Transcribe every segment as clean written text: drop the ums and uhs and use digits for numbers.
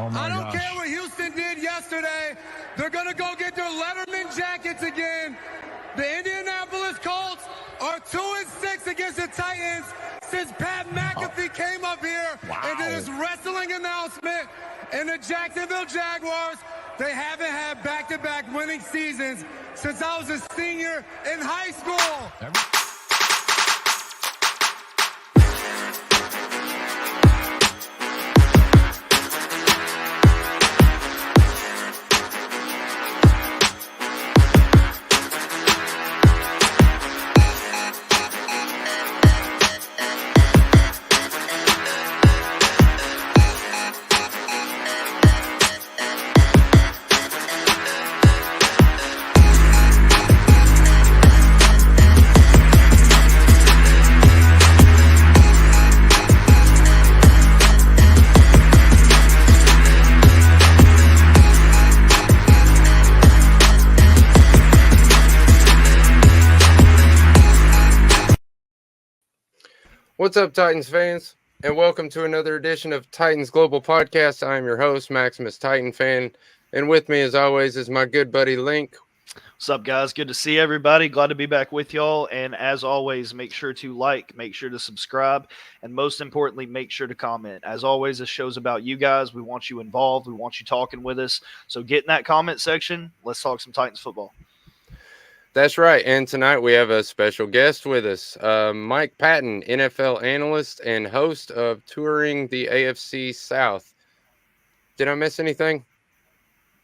Oh my I don't gosh. care what Houston did yesterday. They're going to go get their Letterman jackets again. The Indianapolis Colts are 2-6 against the Titans since Pat McAfee came up here and did his wrestling announcement. And the Jacksonville Jaguars, they haven't had back-to-back winning seasons since I was a senior in high school. What's up, Titans fans, and welcome to another edition of Titans Global Podcast. I am your host, Maximus Titan Fan, and with me, as always, is my good buddy Link. What's up, guys? Good to see everybody. Glad to be back with y'all. And as always, make sure to like, make sure to subscribe, and most importantly, make sure to comment. As always, this show's about you guys. We want you involved. We want you talking with us. So get in that comment section. Let's talk some Titans football. That's right, and tonight we have a special guest with us, Mike Patton, NFL analyst and host of Touring the AFC South. Did I miss anything?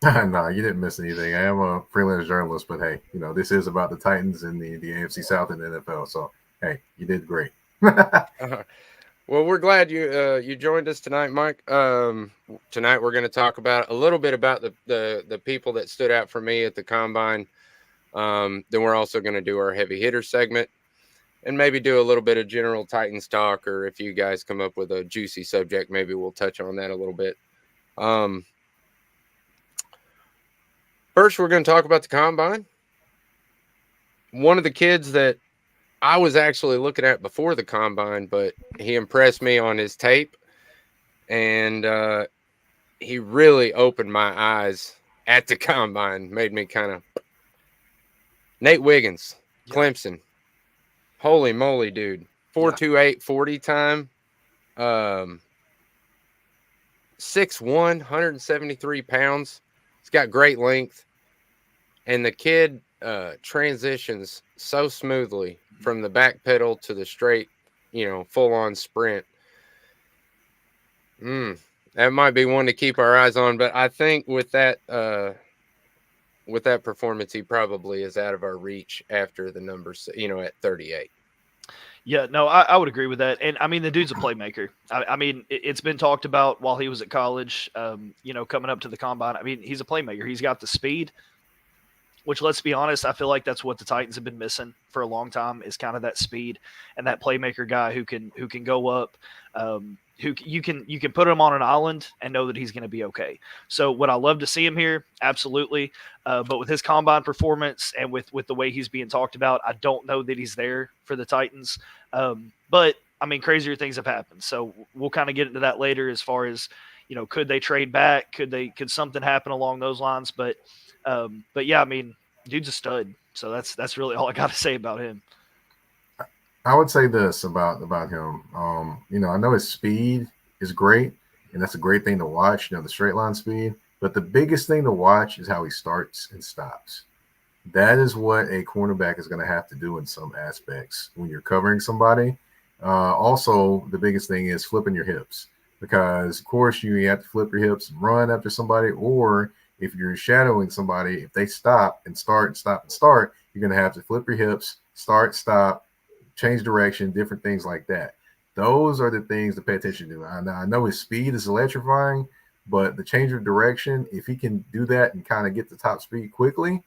No, you didn't miss anything. I am a freelance journalist, but hey, this is about the Titans and the AFC South and the NFL. So, hey, you did great. Well, we're glad you joined us tonight, Mike. Tonight we're going to talk about a little bit about the people that stood out for me at the Combine. Then we're also going to do our heavy hitter segment and maybe do a little bit of general Titans talk, or if you guys come up with a juicy subject, maybe we'll touch on that a little bit. First, we're going to talk about the Combine. One of the kids that I was actually looking at before the Combine, but he impressed me on his tape, and he really opened my eyes at the Combine, made me kind of... Nate Wiggins, Clemson. Holy moly, dude. 4.28 40 time. 6'1", 173 pounds. He's got great length. And the kid transitions so smoothly from the back pedal to the straight, full-on sprint. That might be one to keep our eyes on, but I think with that performance, he probably is out of our reach after the numbers, at 38. Yeah, no, I would agree with that. And, I mean, the dude's a playmaker. I mean, it's been talked about while he was at college, coming up to the Combine. I mean, he's a playmaker. He's got the speed, which, let's be honest, I feel like that's what the Titans have been missing for a long time, is kind of that speed and that playmaker guy who can go up, who you can put him on an island and know that he's going to be okay. So would I love to see him here? Absolutely. But with his Combine performance and with the way he's being talked about, I don't know that he's there for the Titans. But I mean, crazier things have happened. So we'll kind of get into that later as far as, could they trade back? Could something happen along those lines? But yeah, I mean, dude's a stud. So that's really all I got to say about him. I would say this about him. I know his speed is great, and that's a great thing to watch, the straight line speed. But the biggest thing to watch is how he starts and stops. That is what a cornerback is going to have to do in some aspects when you're covering somebody. Also, the biggest thing is flipping your hips, because, of course, you have to flip your hips and run after somebody, or if you're shadowing somebody, if they stop and start and stop and start, you're going to have to flip your hips, start, stop, change direction, different things like that. Those are the things to pay attention to. I know his speed is electrifying, but the change of direction, if he can do that and kind of get the top speed quickly,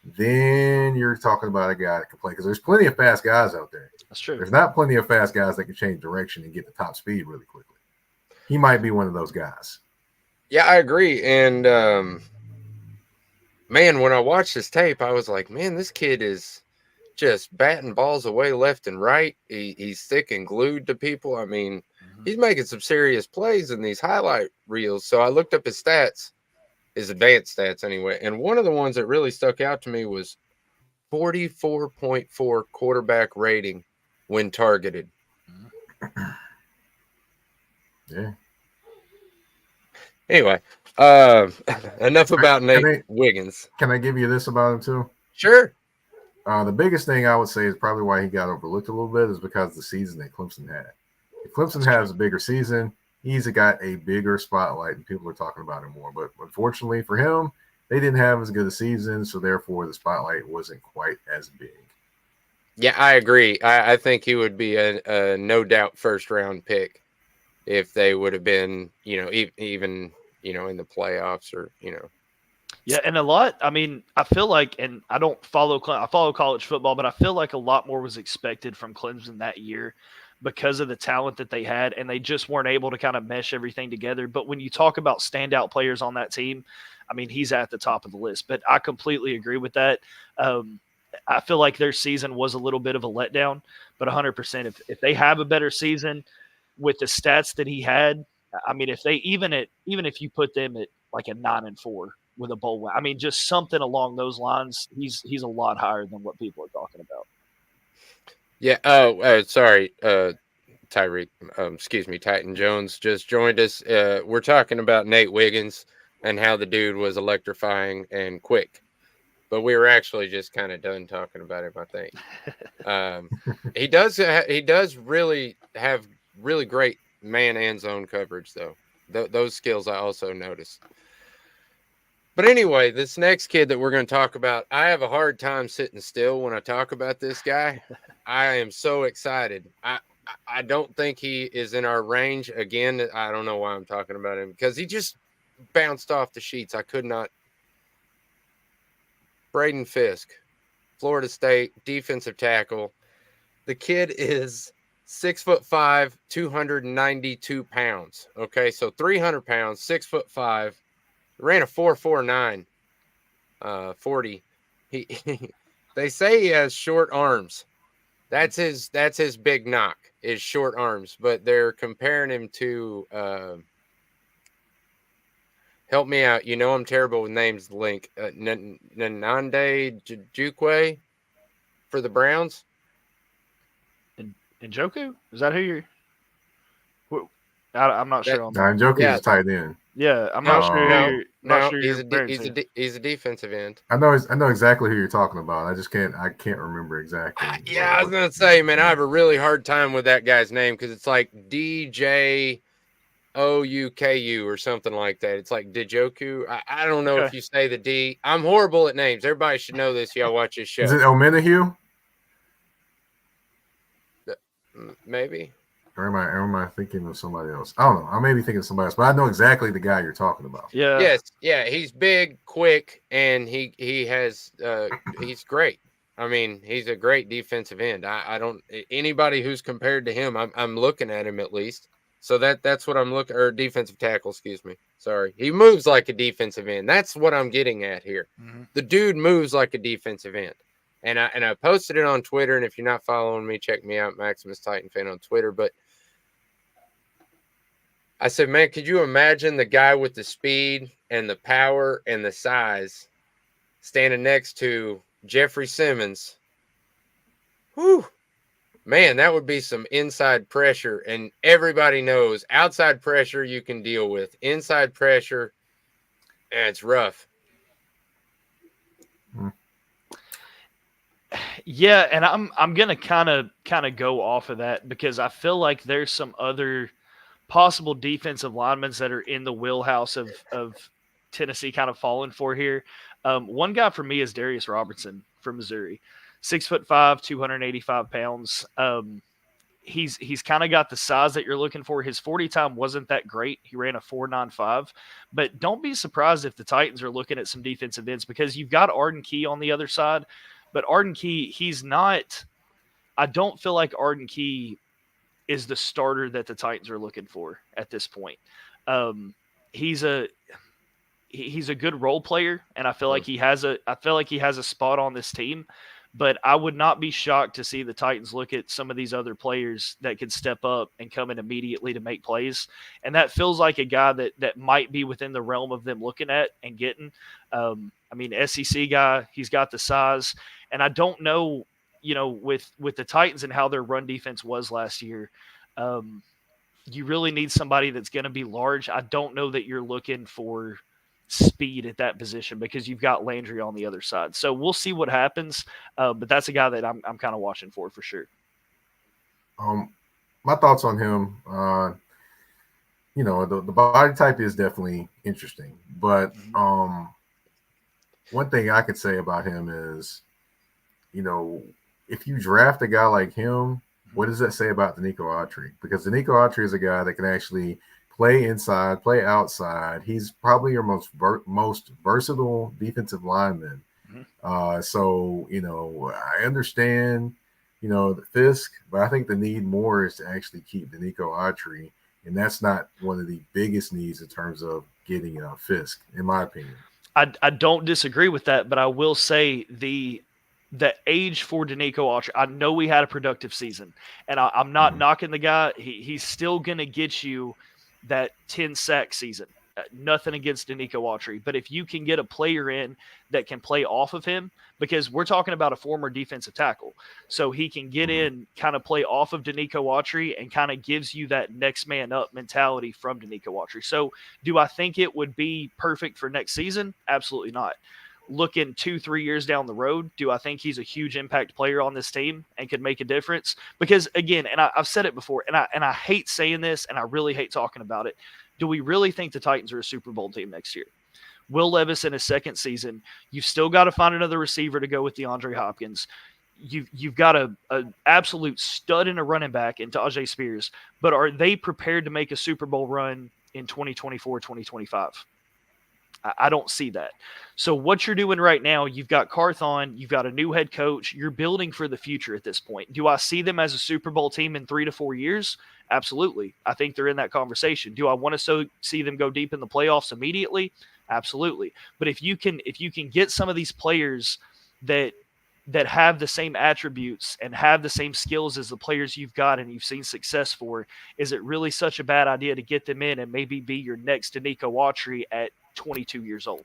then you're talking about a guy that can play, because there's plenty of fast guys out there. That's true. There's not plenty of fast guys that can change direction and get the top speed really quickly. He might be one of those guys. Yeah, I agree. And, man, when I watched this tape, I was like, man, this kid is just batting balls away left and right. He's thick and glued to people. I mean, he's making some serious plays in these highlight reels. So I looked up his stats, his advanced stats anyway. And one of the ones that really stuck out to me was 44.4 quarterback rating when targeted. Yeah. Anyway, enough about Nate Wiggins. Can I give you this about him too? Sure. The biggest thing I would say is probably why he got overlooked a little bit is because of the season that Clemson had. If Clemson has a bigger season, he's got a bigger spotlight and people are talking about him more. But unfortunately for him, they didn't have as good a season, so therefore the spotlight wasn't quite as big. Yeah, I agree. I think he would be a no doubt first round pick if they would have been, even in the playoffs or. Yeah, and a lot. I mean, I feel like, and I follow college football, but I feel like a lot more was expected from Clemson that year because of the talent that they had, and they just weren't able to kind of mesh everything together. But when you talk about standout players on that team, I mean, he's at the top of the list. But I completely agree with that. I feel like their season was a little bit of a letdown, but 100%. If they have a better season with the stats that he had, I mean, if they even if you put them at like a 9-4 with a bowl win, I mean, just something along those lines, he's a lot higher than what people are talking about. Yeah. Sorry, Tyreek. Excuse me, Titan Jones just joined us. We're talking about Nate Wiggins and how the dude was electrifying and quick. But we were actually just kind of done talking about him, I think. He does really have really great man and zone coverage, though. Those skills I also noticed. But anyway, this next kid that we're going to talk about, I have a hard time sitting still when I talk about this guy. I am so excited. I don't think he is in our range. Again, I don't know why I'm talking about him because he just bounced off the sheets. I could not. Braden Fisk, Florida State defensive tackle. The kid is 6'5", 292 pounds. Okay, so 300 pounds, 6'5", ran a 4.49, 40. They say he has short arms. That's his big knock is short arms. But they're comparing him to. Help me out. I'm terrible with names. Link. Nande Jukwe for the Browns. Njoku? Is that who you're? I'm not sure on that. Njoku is tight end. Yeah, I'm not sure. He's a defensive end. I know exactly who you're talking about. I can't remember exactly. I was gonna say, man, I have a really hard time with that guy's name because it's like DJ. Ouku or something like that. It's like Dijoku. I don't know if you say the D. I'm horrible at names. Everybody should know this. Y'all watch this show. Is it Omenahue? Maybe. Or am I thinking of somebody else? I don't know. I may be thinking of somebody else, but I know exactly the guy you're talking about. Yeah. Yes. Yeah. He's big, quick, and he has he's great. I mean, he's a great defensive end. I don't anybody who's compared to him. I'm looking at him at least. So that's what I'm looking, or defensive tackle, excuse me. Sorry. He moves like a defensive end. That's what I'm getting at here. Mm-hmm. The dude moves like a defensive end. And I posted it on Twitter, and if you're not following me, check me out, Maximus Titan Fan on Twitter. But I said, man, could you imagine the guy with the speed and the power and the size standing next to Jeffrey Simmons? Whew. Man, that would be some inside pressure, and everybody knows outside pressure you can deal with. Inside pressure, it's rough. Yeah, and I'm gonna kind of go off of that because I feel like there's some other possible defensive linemen that are in the wheelhouse of Tennessee kind of falling for here. One guy for me is Darius Robertson from Missouri. 6'5", 285 pounds. He's kind of got the size that you're looking for. His 40 time wasn't that great. He ran a 4.95, but don't be surprised if the Titans are looking at some defensive ends because you've got Arden Key on the other side, but Arden Key, I don't feel like Arden Key is the starter that the Titans are looking for at this point. He's a good role player, and I feel like he has a spot on this team. But I would not be shocked to see the Titans look at some of these other players that could step up and come in immediately to make plays. And that feels like a guy that might be within the realm of them looking at and getting. SEC guy, he's got the size. And I don't know, with the Titans and how their run defense was last year, you really need somebody that's going to be large. I don't know that you're looking for speed at that position because you've got Landry on the other side. So we'll see what happens. But that's a guy that I'm kind of watching for sure. My thoughts on him, the body type is definitely interesting, but one thing I could say about him is, if you draft a guy like him, what does that say about Denico Autry? Because Denico Autry is a guy that can actually play inside, play outside. He's probably your most versatile defensive lineman. So, I understand, the Fisk, but I think the need more is to actually keep Denico Autry, and that's not one of the biggest needs in terms of getting Fisk, in my opinion. I don't disagree with that, but I will say the age for Denico Autry, I know we had a productive season, and I'm not knocking the guy. He's still going to get you that 10-sack season. Nothing against Denico Autry, but if you can get a player in that can play off of him, because we're talking about a former defensive tackle, so he can get in, kind of play off of Denico Autry and kind of gives you that next man up mentality from Denico Autry. So do I think it would be perfect for next season? Absolutely not. Looking 2-3 years down the road, do I think he's a huge impact player on this team and could make a difference? Because again, and I've said it before, and I hate saying this, and I really hate talking about it. Do we really think the Titans are a Super Bowl team next year? Will Levis in his second season, you've still got to find another receiver to go with DeAndre Hopkins. You've got a absolute stud in a running back in Tyjae Spears, but are they prepared to make a Super Bowl run in 2024, 2025? I don't see that. So what you're doing right now, you've got Carthon, you've got a new head coach, you're building for the future at this point. Do I see them as a Super Bowl team in 3 to 4 years? Absolutely. I think they're in that conversation. Do I want to see them go deep in the playoffs immediately? Absolutely. But if you can get some of these players that have the same attributes and have the same skills as the players you've got and you've seen success for, is it really such a bad idea to get them in and maybe be your next Denico Autry at 22 years old?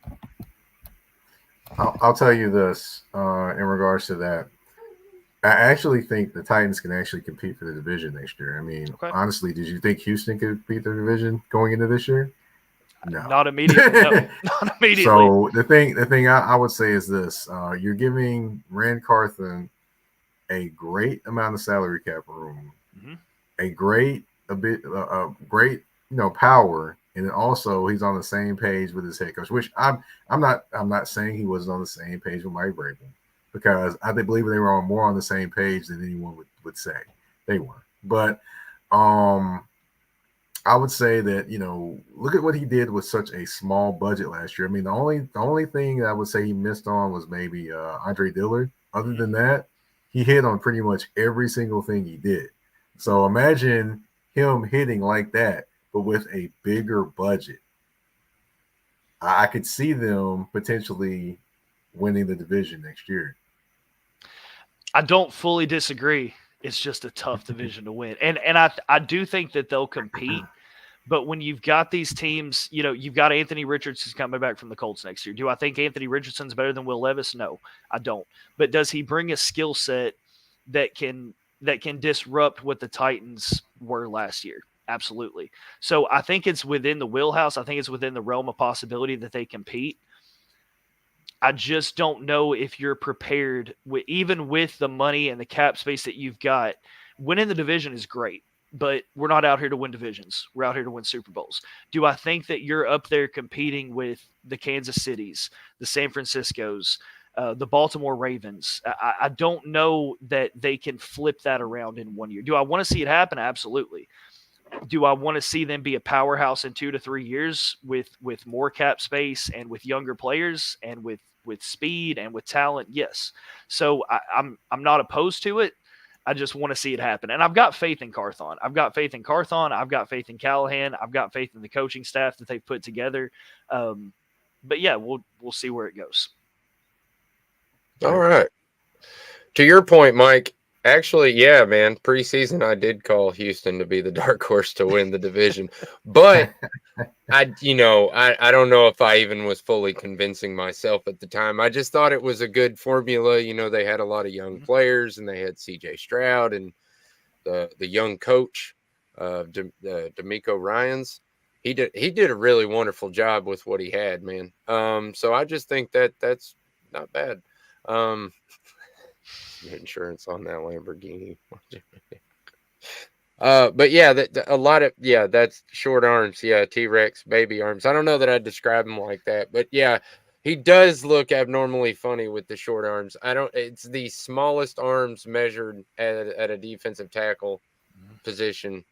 I'll tell you this in regards to that. I actually think the Titans can actually compete for the division next year. I mean, honestly, did you think Houston could compete the division going into this year? No, not immediately. No, not immediately. So the thing I would say is this: you're giving Rand Carthon a great amount of salary cap room, a great power, and then also he's on the same page with his head coach. Which I'm not saying he wasn't on the same page with Mike Vrabel, because I believe they were more on the same page than anyone would say they were. But I would say that, look at what he did with such a small budget last year. I mean, the only thing that I would say he missed on was maybe Andre Dillard. Other than that, he hit on pretty much every single thing he did. So imagine him hitting like that, but with a bigger budget. I could see them potentially winning the division next year. I don't fully disagree. It's just a tough division to win. And I do think that they'll compete. But when you've got these teams, you've got Anthony Richardson coming back from the Colts next year. Do I think Anthony Richardson's better than Will Levis? No, I don't. But does he bring a skill set that can disrupt what the Titans were last year? Absolutely. So I think it's within the wheelhouse. I think it's within the realm of possibility that they compete. I just don't know if you're prepared, even with the money and the cap space that you've got. Winning the division is great, but we're not out here to win divisions. We're out here to win Super Bowls. Do I think that you're up there competing with the Kansas Cities, the San Franciscos, the Baltimore Ravens? I don't know that they can flip that around in 1 year. Do I want to see it happen? Absolutely. Do I want to see them be a powerhouse in 2 to 3 years with more cap space and with younger players and with speed and with talent? Yes. So I'm not opposed to it. I just want to see it happen. And I've got faith in Carthon. I've got faith in Callahan. I've got faith in the coaching staff that they've put together. But yeah, we'll see where it goes. All right. To your point, Mike, actually, yeah, man, preseason I did call Houston to be the dark horse to win the division. But I don't know if I even was fully convincing myself at the time. I just thought it was a good formula. They had a lot of young players and they had CJ Stroud and the young coach, D'Amico Ryans. He did a really wonderful job with what he had, man. So I just think that's not bad. Insurance on that Lamborghini. But yeah, a lot of that's short arms. Yeah, T-Rex baby arms. I don't know that I'd describe him like that, but yeah, he does look abnormally funny with the short arms. It's the smallest arms measured at a defensive tackle position.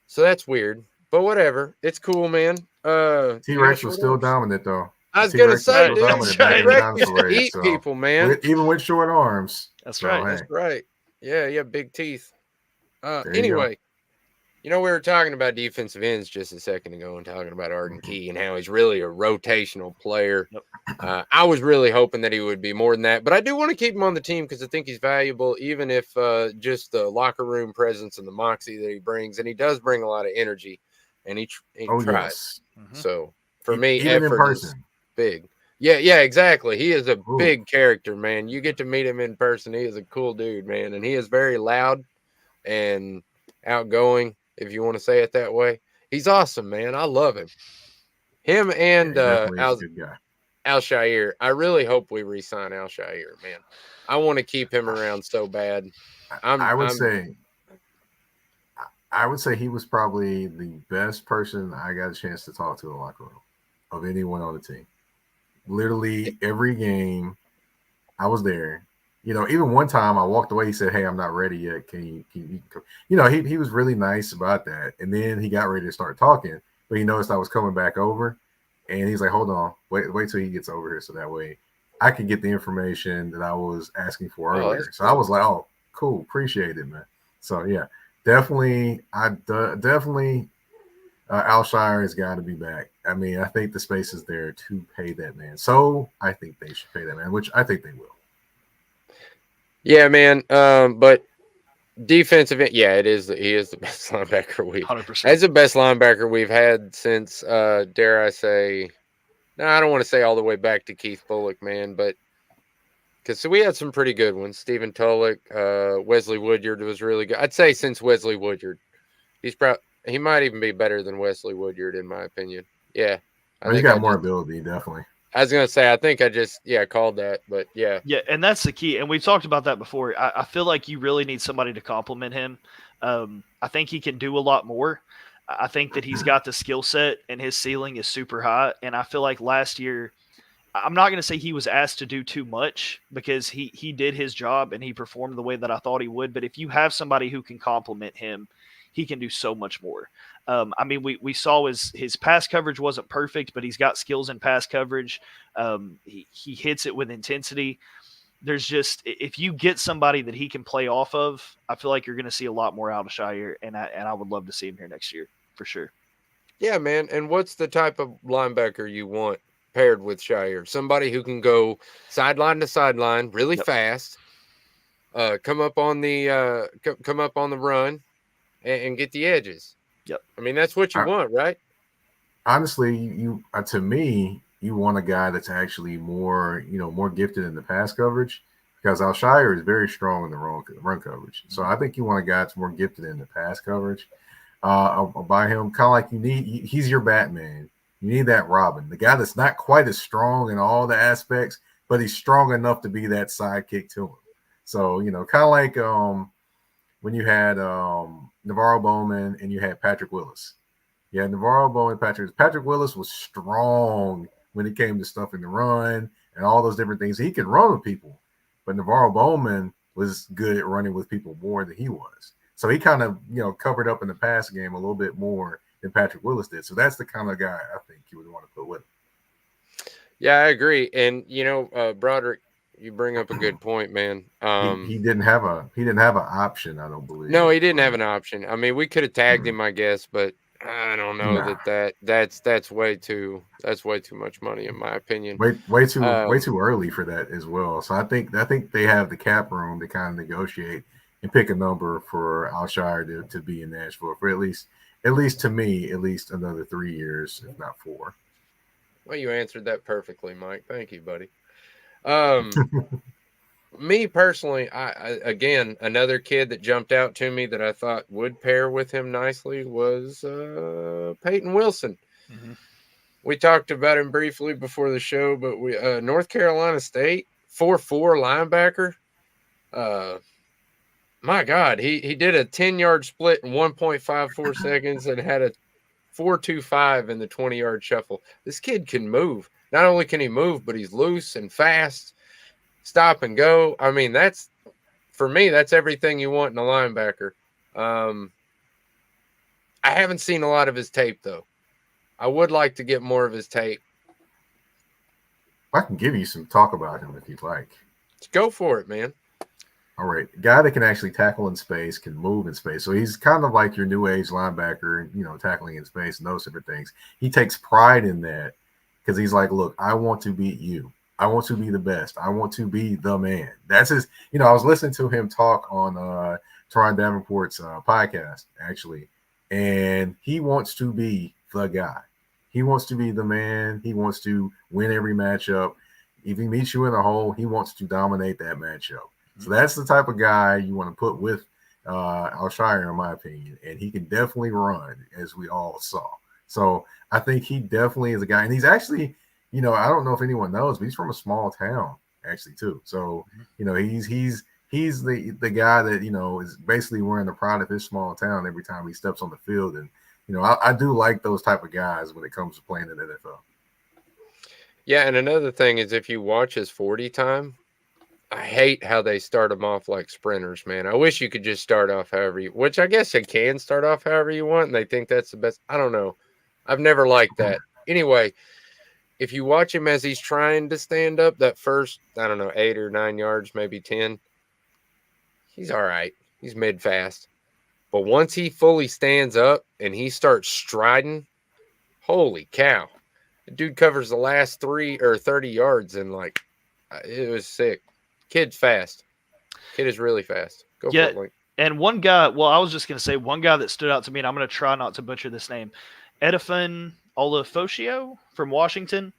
So that's weird, but whatever. It's cool, man. T-Rex was still dominant though. I was gonna say, dude, T-Rex used to eat people, man. Even with short arms. That's right. That's right. Yeah, big teeth. Anyway, we were talking about defensive ends just a second ago and talking about Arden Key and how he's really a rotational player. Yep. I was really hoping that he would be more than that, but I do want to keep him on the team because I think he's valuable, even if just the locker room presence and the moxie that he brings, and he does bring a lot of energy, and he tries. Yes. So for me, even in person. Big. Yeah, exactly. He is a big character, man. You get to meet him in person. He is a cool dude, man. And he is very loud and outgoing, if you want to say it that way. He's awesome, man. I love him. Him and Al-Shaair. I really hope we re-sign Al-Shaair, man. I want to keep him around so bad. I would say he was probably the best person I got a chance to talk to in the locker room of anyone on the team. Literally every game I was there. Even one time I walked away, he said, "Hey, I'm not ready yet. Can you come?" He was really nice about that. And then he got ready to start talking, but he noticed I was coming back over, and he's like, "Hold on, wait till he gets over here, so that way I can get the information that I was asking for earlier." So I was like, "Oh, cool, appreciate it, man." So yeah, definitely, Al-Shaair has got to be back. I mean, I think the space is there to pay that man. So I think they should pay that man, which I think they will. Yeah, man. But defensive, he is the best linebacker 100%. That's the best linebacker we've had since, dare I say, no, I don't want to say all the way back to Keith Bullock, man, but because we had some pretty good ones. Stephen Tulloch, Wesley Woodyard was really good. I'd say since Wesley Woodyard, he might even be better than Wesley Woodyard in my opinion. Yeah, he's got more ability, definitely. I was gonna say, I think I just called that, but yeah, and that's the key. And we've talked about that before. I feel like you really need somebody to compliment him. I think he can do a lot more. I think that he's got the skill set, and his ceiling is super high. And I feel like last year, I'm not going to say he was asked to do too much because he did his job and he performed the way that I thought he would. But if you have somebody who can compliment him, he can do so much more. I mean, we saw his pass coverage wasn't perfect, but he's got skills in pass coverage. He hits it with intensity. There's just, if you get somebody that he can play off of, I feel like you're going to see a lot more out of Shaair, and I would love to see him here next year for sure. Yeah, man. And what's the type of linebacker you want paired with Shaair? Somebody who can go sideline to sideline really fast, come up on the run, and get the edges. Yep. I mean, that's what you want, right? Honestly, to me, you want a guy that's actually more gifted in the pass coverage, because Al-Shaair is very strong in the run coverage. So I think you want a guy that's more gifted in the pass coverage. I'll buy him kind of like he's your Batman. You need that Robin, the guy that's not quite as strong in all the aspects, but he's strong enough to be that sidekick to him. So, kind of like when you had NaVorro Bowman and you had Patrick Willis. Yeah, NaVorro Bowman, Patrick Willis was strong when it came to stuffing the run and all those different things. He could run with people, but NaVorro Bowman was good at running with people more than he was. So he kind of, covered up in the pass game a little bit more than Patrick Willis did. So that's the kind of guy I think you would want to put with him. Yeah, I agree. And, Broderick, you bring up a good point, man. He didn't have an option, I don't believe. No, he didn't have an option. I mean, we could have tagged him, I guess, but I don't know Nah. that's way too much money in my opinion. Way Um, too early for that as well. So I think they have the cap room to kind of negotiate and pick a number for Alshire to be in Nashville for at least to me, at least another 3 years, if not 4. well, you answered that perfectly, Mike. Thank you, buddy. Me personally, I again another kid that jumped out to me that I thought would pair with him nicely was Peyton Wilson. Mm-hmm. We talked about him briefly before the show, but we North Carolina State 4.4 linebacker. My God, he did a 10-yard split in 1.54 seconds and had a 4.25 in the 20-yard shuffle. This kid can move. Not only can he move, but he's loose and fast, stop and go. I mean, that's for me, that's everything you want in a linebacker. I haven't seen a lot of his tape though. I would like to get more of his tape. I can give you some talk about him if you'd like. Let's go for it, man. All right, guy that can actually tackle in space, can move in space. So he's kind of like your new age linebacker, tackling in space and those different things. He takes pride in that because he's like, look, I want to beat you. I want to be the best. I want to be the man. That's his. I was listening to him talk on Teron Davenport's podcast actually, and he wants to be the guy. He wants to be the man. He wants to win every matchup. If he meets you in a hole, he wants to dominate that matchup. So that's the type of guy you want to put with Alshire, in my opinion. And he can definitely run, as we all saw. So I think he definitely is a guy. And he's actually, I don't know if anyone knows, but he's from a small town, actually, too. So, he's the guy that, is basically wearing the pride of his small town every time he steps on the field. And, I do like those type of guys when it comes to playing in the NFL. Yeah, and another thing is if you watch his 40 time, I hate how they start them off like sprinters, man. I wish you could just start off which I guess you can start off however you want, and they think that's the best. I don't know. I've never liked that. Anyway, if you watch him as he's trying to stand up that first, 8 or 9 yards, maybe 10, he's all right. He's mid-fast. But once he fully stands up and he starts striding, holy cow. The dude covers the last 3 or 30 yards and it was sick. Kid's fast. Kid is really fast. Go for it, Link. And one guy, I was just going to say one guy that stood out to me, and I'm going to try not to butcher this name, Edifan Olafosio from Washington.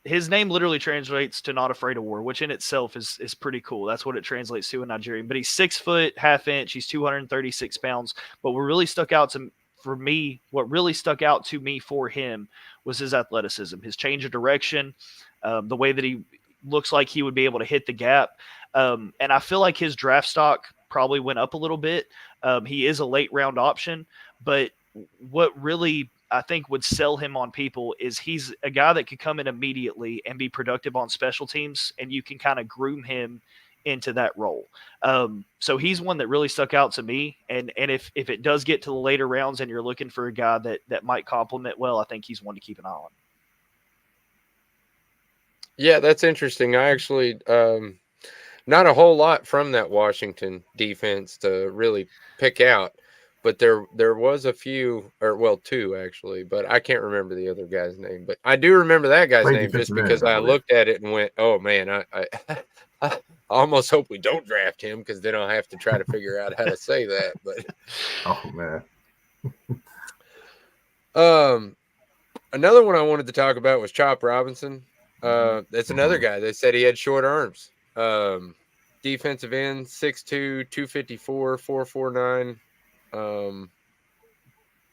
His name literally translates to not afraid of war, which in itself is pretty cool. That's what it translates to in Nigerian. But he's 6 foot, half inch. He's 236 pounds. But what really stuck out to me for him was his athleticism, his change of direction, the way that he looks like he would be able to hit the gap. And I feel like his draft stock probably went up a little bit. He is a late round option, but what really I think would sell him on people is he's a guy that could come in immediately and be productive on special teams, and you can kind of groom him into that role. So he's one that really stuck out to me. And if it does get to the later rounds and you're looking for a guy that might complement well, I think he's one to keep an eye on. Yeah, that's interesting. I actually not a whole lot from that Washington defense to really pick out, but there was a few, or two actually, but I can't remember the other guy's name. But I do remember that guy's name just because I looked at it and went, "Oh man, I almost hope we don't draft him because then I'll have to try to figure out how to say that." But oh man, another one I wanted to talk about was Chop Robinson. That's another guy. They said he had short arms. Defensive end, 6'2", 254, 4.49.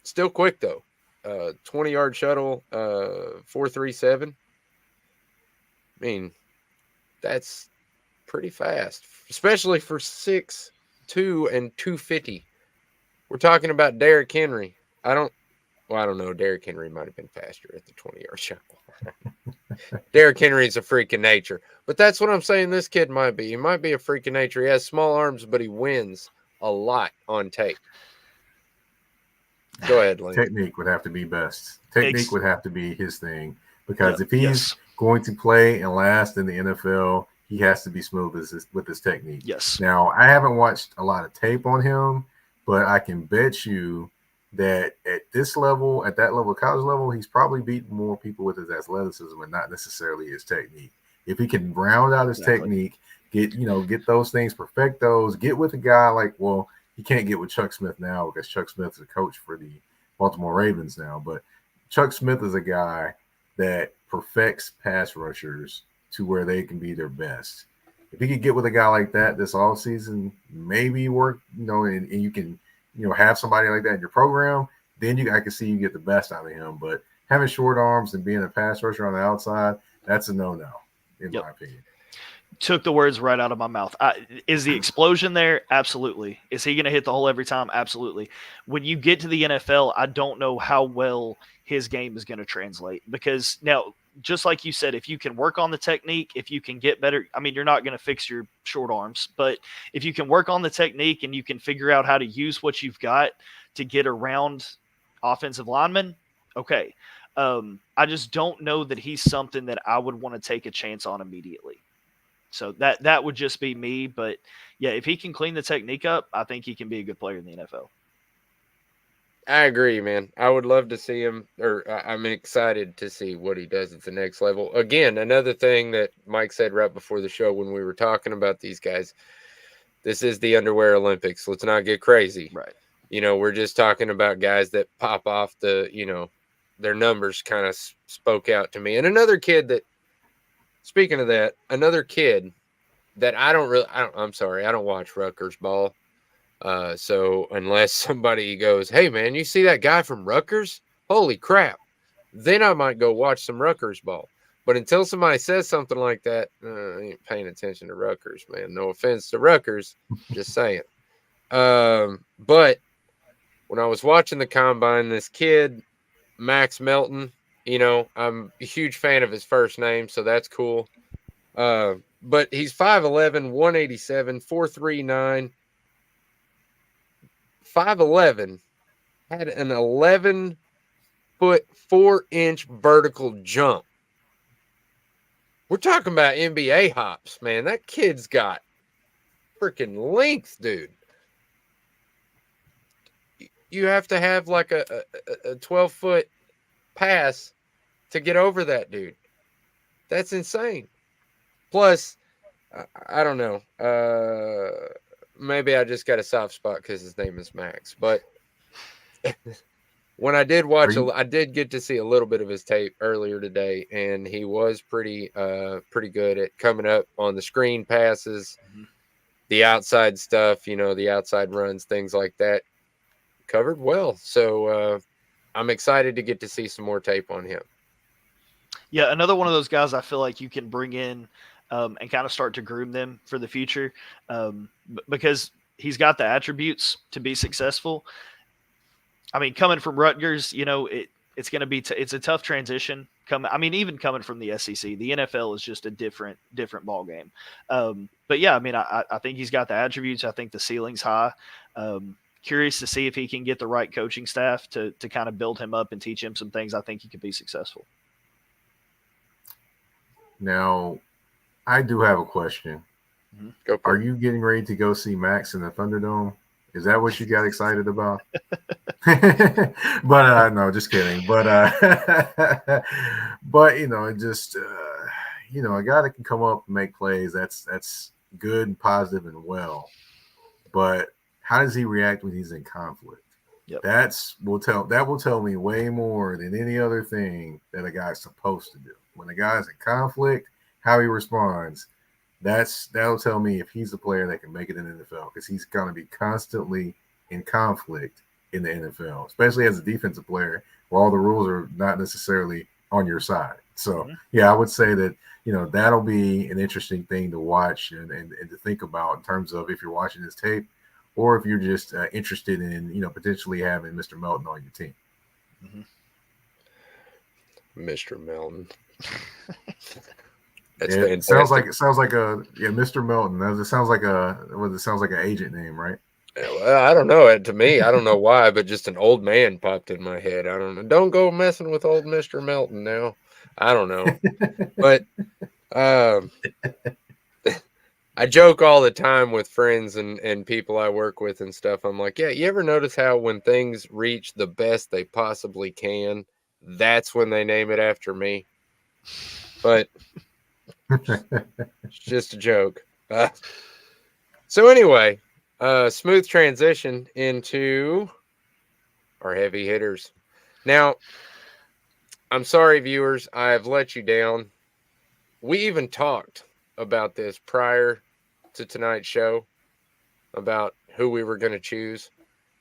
Still quick though. 20-yard shuttle, 4.37. I mean, that's pretty fast, especially for 6'2" and 250. We're talking about Derrick Henry. I don't know. Derrick Henry might have been faster at the 20-yard shuttle. Derrick Henry's a freak of nature. But that's what I'm saying this kid might be. He might be a freak of nature. He has small arms, but he wins a lot on tape. Go ahead, Lane. Technique would have to be best. Technique would have to be his thing because if he's going to play and last in the NFL, he has to be smooth with his technique. Yes. Now, I haven't watched a lot of tape on him, but I can bet you that at this level, at that level, college level, he's probably beaten more people with his athleticism and not necessarily his technique. If he can round out his technique, get those things, perfect those, get with a guy like, well, he can't get with Chuck Smith now because Chuck Smith is a coach for the Baltimore Ravens now, but Chuck Smith is a guy that perfects pass rushers to where they can be their best. If he could get with a guy like that this offseason, maybe work, and you can, have somebody like that in your program, then I can see you get the best out of him. But having short arms and being a pass rusher on the outside, that's a no-no, in my opinion. Took the words right out of my mouth. Is the explosion there? Absolutely. Is he going to hit the hole every time? Absolutely. When you get to the NFL, I don't know how well his game is going to translate, because now, just like you said, if you can work on the technique, if you can get better, I mean, you're not going to fix your short arms, but if you can work on the technique and you can figure out how to use what you've got to get around offensive linemen, okay. I just don't know that he's something that I would want to take a chance on immediately. So that would just be me. But yeah, if he can clean the technique up, I think he can be a good player in the NFL. I agree, man. I would love to see him, or I'm excited to see what he does at the next level. Again, another thing that Mike said right before the show when we were talking about these guys, this is the underwear Olympics. Let's not get crazy. Right. We're just talking about guys that pop off their numbers kind of spoke out to me. And another kid that, speaking of that, another kid that I don't watch Rutgers ball. So unless somebody goes, hey man, you see that guy from Rutgers? Holy crap. Then I might go watch some Rutgers ball. But until somebody says something like that, I ain't paying attention to Rutgers, man. No offense to Rutgers, just saying. But when I was watching the combine, this kid, Max Melton, I'm a huge fan of his first name, so that's cool. But he's 5'11", 187, 439, 5'11", had an 11-foot, 4-inch vertical jump. We're talking about NBA hops, man. That kid's got freaking length, dude. You have to have like a 12-foot pass to get over that dude. That's insane. Plus, I don't know. Maybe I just got a soft spot because his name is Max. But when I did watch, I did get to see a little bit of his tape earlier today, and he was pretty good at coming up on the screen passes, the outside stuff, the outside runs, things like that. Covered well. So I'm excited to get to see some more tape on him. Yeah, another one of those guys I feel like you can bring in and kind of start to groom them for the future because he's got the attributes to be successful. I mean, coming from Rutgers, it's going to be it's a tough transition. Even coming from the SEC, the NFL is just a different ball game. But yeah, I think he's got the attributes. I think the ceiling's high. Curious to see if he can get the right coaching staff to kind of build him up and teach him some things. I think he could be successful. Now, I do have a question. Are you getting ready to go see Max in the Thunderdome? Is that what you got excited about? But no, just kidding. But just a guy that can come up and make plays, that's good and positive and well. But how does he react when he's in conflict? Yep. That will tell me way more than any other thing that a guy's supposed to do. When a guy's in conflict, how he responds, that'll tell me if he's a player that can make it in the NFL, because he's going to be constantly in conflict in the NFL, especially as a defensive player where all the rules are not necessarily on your side. So, yeah, I would say that, that'll be an interesting thing to watch and to think about in terms of if you're watching this tape or if you're just interested in, potentially having Mr. Melton on your team. Mr. Melton. It sounds like Mr. Melton. It sounds like an agent name, right? Well, I don't know. To me, I don't know why, but just an old man popped in my head. I don't know. Don't go messing with old Mr. Melton now. I don't know, but I joke all the time with friends and people I work with and stuff. I'm like, yeah, you ever notice how when things reach the best they possibly can, that's when they name it after me? But it's just a joke. So anyway, smooth transition into our heavy hitters. Now, I'm sorry, viewers, I have let you down. We even talked about this prior to tonight's show about who we were going to choose.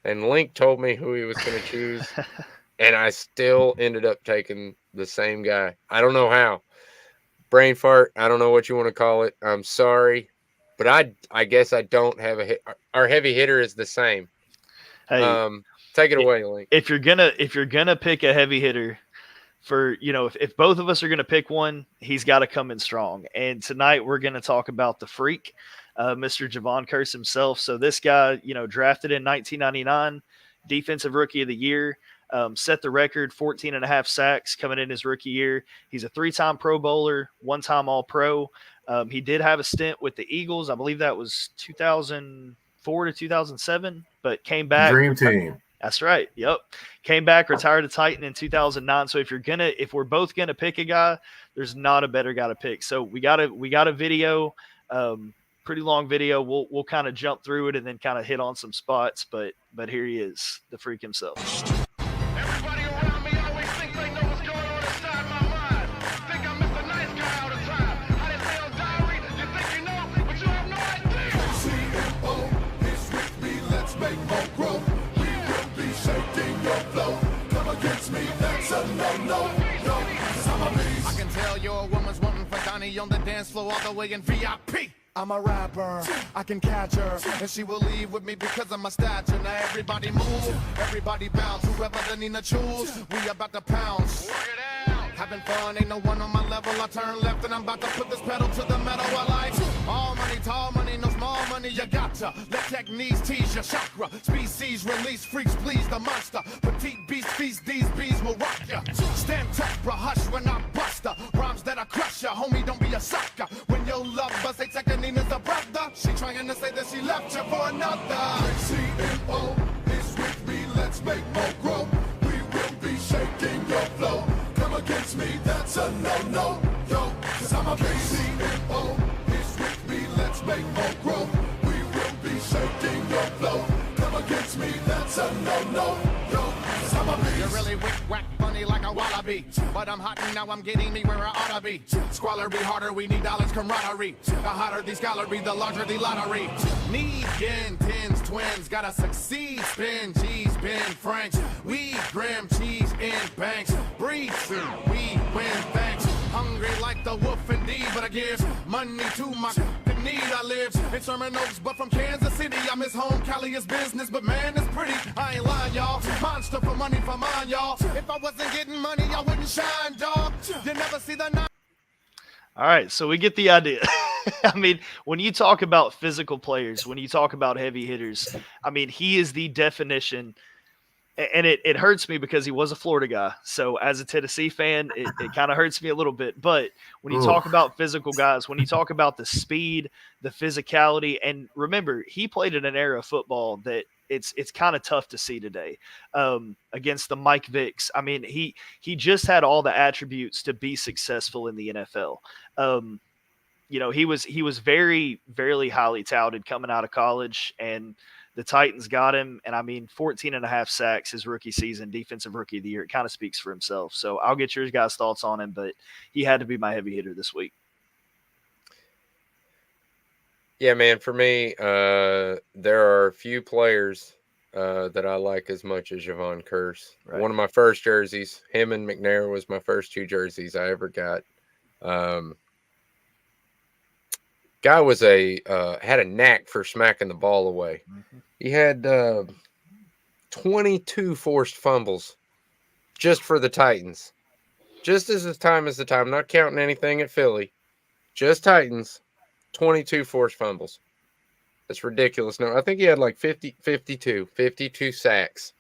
And Link told me who he was going to choose. And I still ended up taking the same guy. I don't know how. Brain fart. I don't know what you want to call it. I'm sorry. But I guess I don't have a hit. Our heavy hitter is the same. Hey, take it away, Link. If you're gonna pick a heavy hitter, for if both of us are gonna pick one, he's got to come in strong. And tonight we're gonna talk about the freak, Mr. Javon Kearse himself. So this guy, drafted in 1999, defensive rookie of the year. Set the record, 14 and a half sacks coming in his rookie year. He's a 3-time Pro Bowler, 1-time All-Pro. He did have a stint with the Eagles. I believe that was 2004 to 2007, but came back. Dream team. That's right. Yep. Came back, retired a Titan in 2009. So if we're both gonna pick a guy, there's not a better guy to pick. So we got a video, pretty long video. We'll kind of jump through it and then kind of hit on some spots. But here he is, the freak himself. Everybody around me always think they know what's going on inside my mind. Think I'm Mr. Nice Guy all the time. I didn't say on diary, you think you know, but you have no idea. CMO is with me, let's make more growth. We will be shaking your flow. Come against me, that's a no-no. No, 'cause I'm a beast. I can tell you're a woman's wanting for Donnie on the dance floor all the way in VIP. I'm a rapper, I can catch her, and she will leave with me because of my stature. Now everybody move, everybody bounce. Whoever the Nina choose, we about to pounce. Work it out. Having fun, ain't no one on my level. I turn left and I'm about to put this pedal to the metal. I like all money, tall money, no small money. You gotcha. Let techniques tease your chakra. Species release, freaks please the monster. Petite beast feast, these bees will rock ya. Stand tough, bro, hush when I bust her. Rhymes that I crush ya, homie, don't be a sucker. When your love bust, they take Nina's a brother. She trying to say that she left you for another. CMO is with me, let's make more growth. We will be shaking your flow. Come against me, that's a no-no, yo, 'cause I'm a beast. CMO is with me, let's make more growth. We will be shaking your flow. Come against me, that's a no-no, yo, 'cause I'm a beast. You're really wick-wack funny like a wallaby. But I'm hot and now I'm getting me where I ought to be. Squalor be harder, we need dollars camaraderie. The hotter the scholarly, the larger the lottery. Need yen, tens, twins, gotta succeed. Spin, G's, been French. We grim cheese in banks. Breathe soon, we win thanks. Hungry like the wolf indeed, but I give money to my need. I live in Sherman Oaks, but from Kansas City. I miss home, Cali is business, but man, it's pretty. I ain't lying, y'all. Monster for money for mine, y'all. If I wasn't getting money, I wouldn't shine, dog. You never see the night. All right, so we get the idea. I mean, when you talk about physical players, when you talk about heavy hitters, I mean, he is the definition. And it hurts me because he was a Florida guy. So as a Tennessee fan, it kind of hurts me a little bit. But when you talk about physical guys, when you talk about the speed, the physicality, and remember, he played in an era of football that it's kind of tough to see today against the Mike Vicks. I mean, he just had all the attributes to be successful in the NFL. He was very, very highly touted coming out of college, and the Titans got him, and I mean, 14 and a half sacks his rookie season, defensive rookie of the year. It kind of speaks for himself. So I'll get your guys' thoughts on him, but he had to be my heavy hitter this week. Yeah, man, for me, there are a few players that I like as much as Javon Kearse. Right. One of my first jerseys, him and McNair was my first 2 jerseys I ever got. Guy was had a knack for smacking the ball away. Mm-hmm. He had 22 forced fumbles just for the Titans. Just as the time, not counting anything at Philly. Just Titans, 22 forced fumbles. That's ridiculous. No, I think he had like 52 sacks.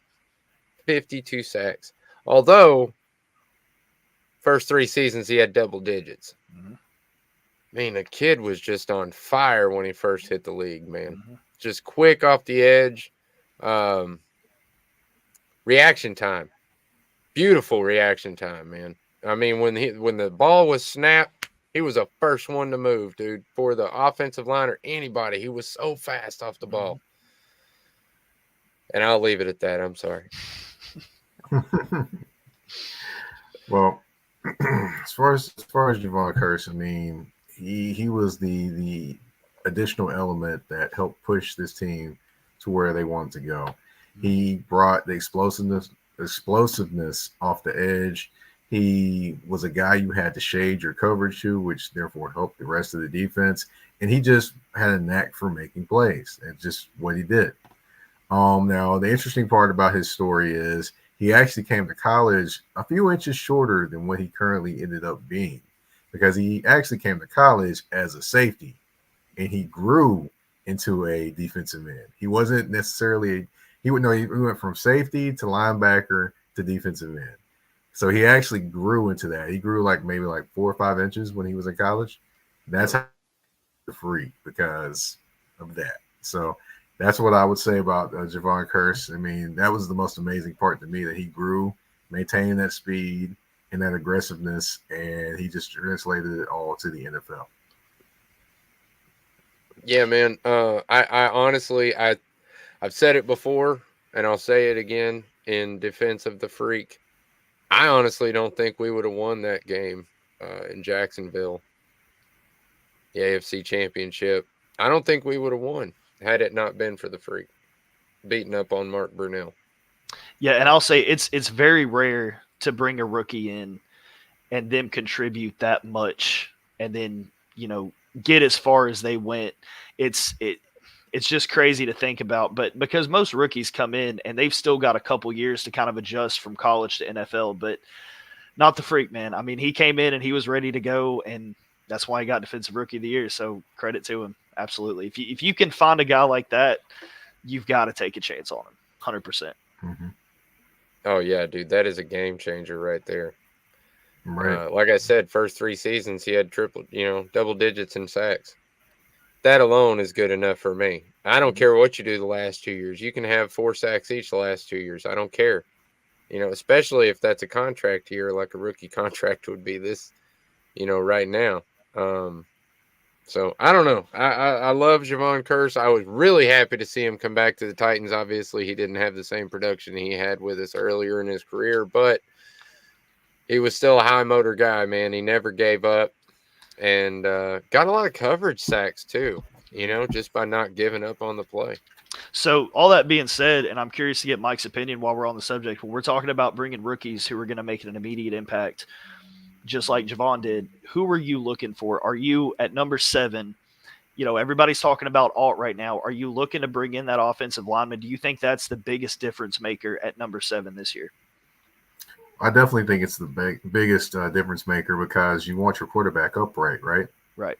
52 sacks. Although, first 3 seasons he had double digits. Mm-hmm. I mean, the kid was just on fire when he first hit the league, man. Mhm. Just quick off the edge. Reaction time. Beautiful reaction time, man. I mean, when the ball was snapped, he was the first one to move, dude. For the offensive line or anybody, he was so fast off the ball. And I'll leave it at that. I'm sorry. Well, as far as Javon Curse, I mean, he was the additional element that helped push this team to where they wanted to go. He brought the explosiveness off the edge. He was a guy you had to shade your coverage to, which therefore helped the rest of the defense. And he just had a knack for making plays. It's just what he did. Now, the interesting part about his story is he actually came to college a few inches shorter than what he currently ended up being, because he actually came to college as a safety and he grew into a defensive end. He wasn't necessarily he went from safety to linebacker to defensive end. So he actually grew into that. He grew maybe 4 or 5 inches when he was in college. That's how the freak because of that. So that's what I would say about Javon Curse. I mean, that was the most amazing part to me, that he grew, maintained that speed and that aggressiveness, and he just translated it all to the NFL. Yeah, man. I honestly, I've said it before, and I'll say it again in defense of the freak. I honestly don't think we would have won that game in Jacksonville, the AFC Championship. I don't think we would have won had it not been for the freak beating up on Mark Brunell. Yeah, and I'll say it's very rare to bring a rookie in and them contribute that much and then, get as far as they went. It's just crazy to think about, but because most rookies come in and they've still got a couple years to kind of adjust from college to NFL, but not the freak, man. I mean, he came in and he was ready to go, and that's why he got Defensive Rookie of the Year. So credit to him. Absolutely. If you can find a guy like that, you've got to take a chance on him. 100%. Mm-hmm. Oh yeah, dude, that is a game changer right there. Right. Like I said, first 3 seasons he had double digits in sacks. That alone is good enough for me. I don't care what you do the last 2 years. You can have 4 sacks each the last 2 years. I don't care. Especially if that's a contract year, like a rookie contract would be this, right now. So I don't know. I love Javon Curse. I was really happy to see him come back to the Titans. Obviously, he didn't have the same production he had with us earlier in his career, but he was still a high motor guy, man. He never gave up. And got a lot of coverage sacks too, just by not giving up on the play. So all that being said, and I'm curious to get Mike's opinion while we're on the subject, when we're talking about bringing rookies who are going to make an immediate impact, just like Javon did, who are you looking for? Are you at number 7? Everybody's talking about Alt right now. Are you looking to bring in that offensive lineman? Do you think that's the biggest difference maker at number 7 this year? I definitely think it's the biggest difference maker, because you want your quarterback upright, right? Right.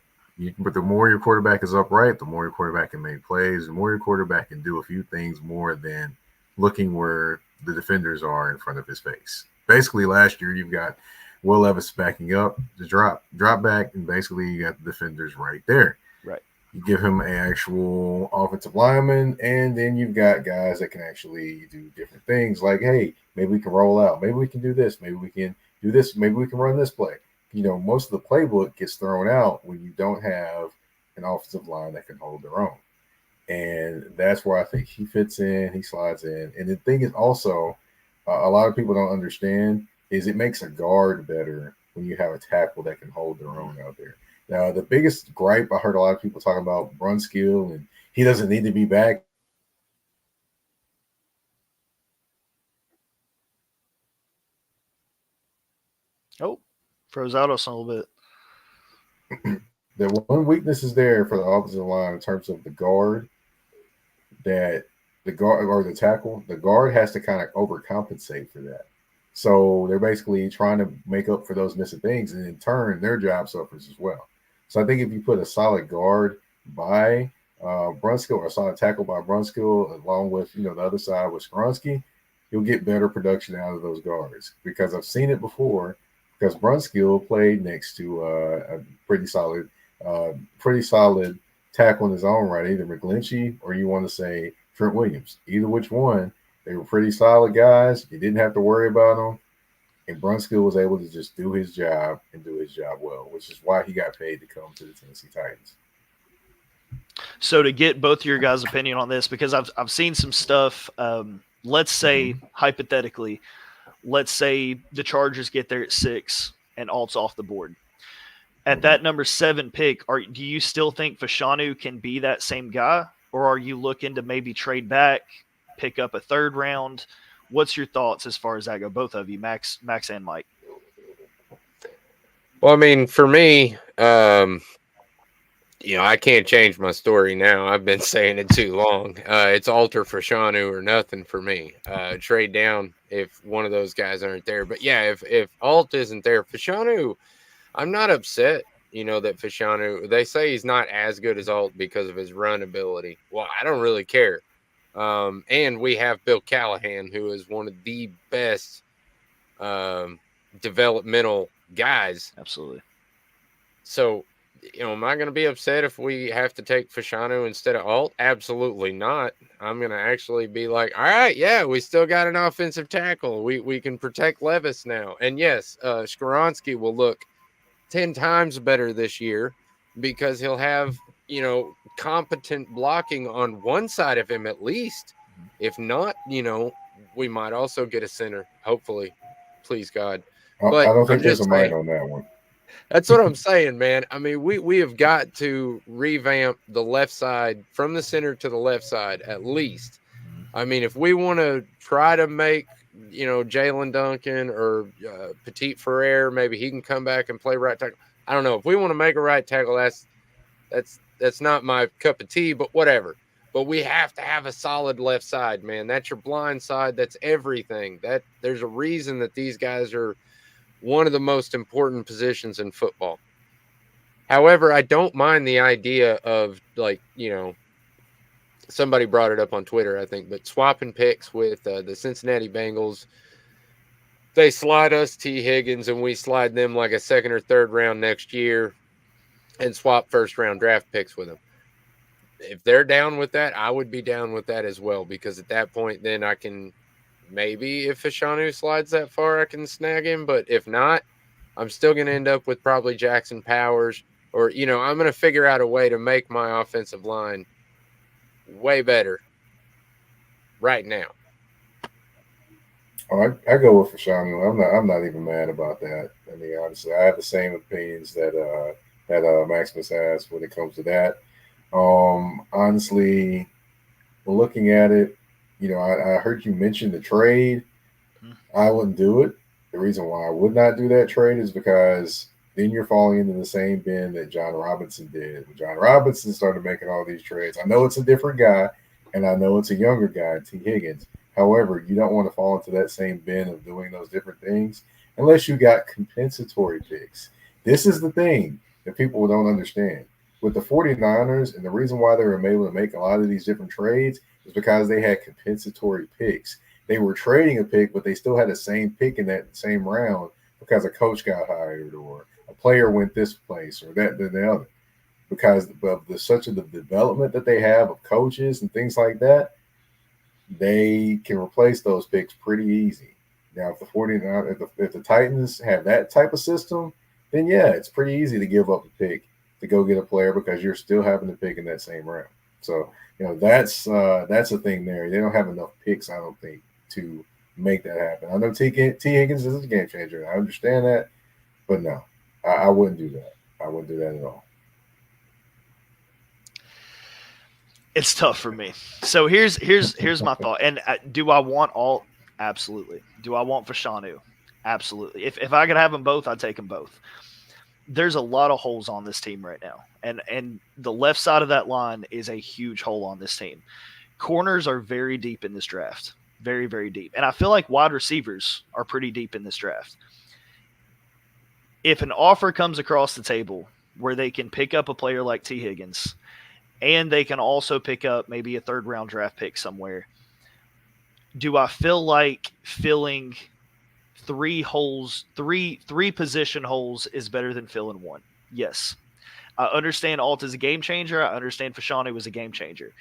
But the more your quarterback is upright, the more your quarterback can make plays, the more your quarterback can do a few things more than looking where the defenders are in front of his face. Basically, last year you've got Will Levis backing up the drop back, and basically you got the defenders right there. Right. You give him an actual offensive lineman, and then you've got guys that can actually do different things, like, hey, maybe we can roll out, maybe we can do this, maybe we can do this, maybe we can run this play. Most of the playbook gets thrown out when you don't have an offensive line that can hold their own. And that's where I think he fits in, he slides in. And the thing is also, a lot of people don't understand, is it makes a guard better when you have a tackle that can hold their own out there. Now, the biggest gripe I heard a lot of people talking about Brunskill, and he doesn't need to be back. Oh, froze out us a little bit. The one weakness is there for the offensive line in terms of the guard, that the guard or the tackle, the guard has to kind of overcompensate for that. So they're basically trying to make up for those missing things, and in turn, their job suffers as well. So I think if you put a solid guard by Brunskill, or a solid tackle by Brunskill, along with the other side with Skoronski, you'll get better production out of those guards. Because I've seen it before. Because Brunskill played next to a pretty solid pretty solid tackle in his own right, either McGlinchey or you want to say Trent Williams. Either which one, they were pretty solid guys. You didn't have to worry about them. And Brunskill was able to just do his job and do his job well, which is why he got paid to come to the Tennessee Titans. So to get both of your guys' opinion on this, because I've seen some stuff. Let's say hypothetically, let's say the Chargers get there at 6 and Alt's off the board. At that number 7 pick, do you still think Fashanu can be that same guy, or are you looking to maybe trade back, pick up a 3rd round? What's your thoughts as far as that go? Both of you, Max and Mike. Well, I mean, for me, I can't change my story now. I've been saying it too long. It's alter Fashanu or nothing for me. Trade down if one of those guys aren't there. But yeah, if Alt isn't there, Fashanu, I'm not upset. That Fashanu, they say he's not as good as Alt because of his run ability. Well, I don't really care. And we have Bill Callahan, who is one of the best developmental guys. Absolutely. So, am I going to be upset if we have to take Fashanu instead of Alt? Absolutely not. I'm going to actually be like, all right, yeah, we still got an offensive tackle. We can protect Levis now. And yes, Skoronski will look 10 times better this year because he'll have, competent blocking on one side of him at least. If not, we might also get a center, hopefully. Please, God. But I don't think there's a mind on that one. That's what I'm saying, man. I mean, we have got to revamp the left side from the center to the left side at least. I mean, if we want to try to make, Jalen Duncan or Petit Ferrer, maybe he can come back and play right tackle. I don't know. If we want to make a right tackle, that's not my cup of tea, but whatever. But we have to have a solid left side, man. That's your blind side. That's everything. There's a reason that these guys are one of the most important positions in football. However, I don't mind the idea of, somebody brought it up on Twitter, I think, but swapping picks with the Cincinnati Bengals. They slide us T. Higgins and we slide them like a 2nd or 3rd round next year and swap 1st round draft picks with them. If they're down with that, I would be down with that as well, because at that point, then I can maybe, if Fashanu slides that far, I can snag him. But if not, I'm still going to end up with probably Jackson Powers, or, I'm going to figure out a way to make my offensive line way better right now. Oh, I go with Fashanu. I'm not even mad about that. I mean, honestly, I have the same opinions that Maximus has when it comes to that. Honestly, looking at it, I heard you mention the trade. I wouldn't do it. The reason why I would not do that trade is because then you're falling into the same bin that John Robinson did. When John Robinson started making all these trades, I know it's a different guy, and I know it's a younger guy, T. Higgins. However, you don't want to fall into that same bin of doing those different things unless you got compensatory picks. This is the thing that people don't understand. With the 49ers, and the reason why they were able to make a lot of these different trades is because they had compensatory picks. They were trading a pick, but they still had the same pick in that same round because a coach got hired or a player went this place or that the other. Because of the development that they have of coaches and things like that, they can replace those picks pretty easy. Now, if the 49ers, if the Titans have that type of system, then yeah, it's pretty easy to give up a pick to go get a player because you're still having to pick in that same round. So, that's a thing there. They don't have enough picks, I don't think, to make that happen. I know T. Higgins is a game changer. I understand that, but no, I wouldn't do that. I wouldn't do that at all. It's tough for me. So here's my thought. And do I want Alt? Absolutely. Do I want Fashanu? Absolutely. If I could have them both, I'd take them both. There's a lot of holes on this team right now. And the left side of that line is a huge hole on this team. Corners are very deep in this draft. Very, very deep. And I feel like wide receivers are pretty deep in this draft. If an offer comes across the table where they can pick up a player like T. Higgins and they can also pick up maybe a 3rd round draft pick somewhere, do I feel like filling three position holes is better than filling one? Yes. I understand Alt is a game changer. I understand Fashanu was a game changer.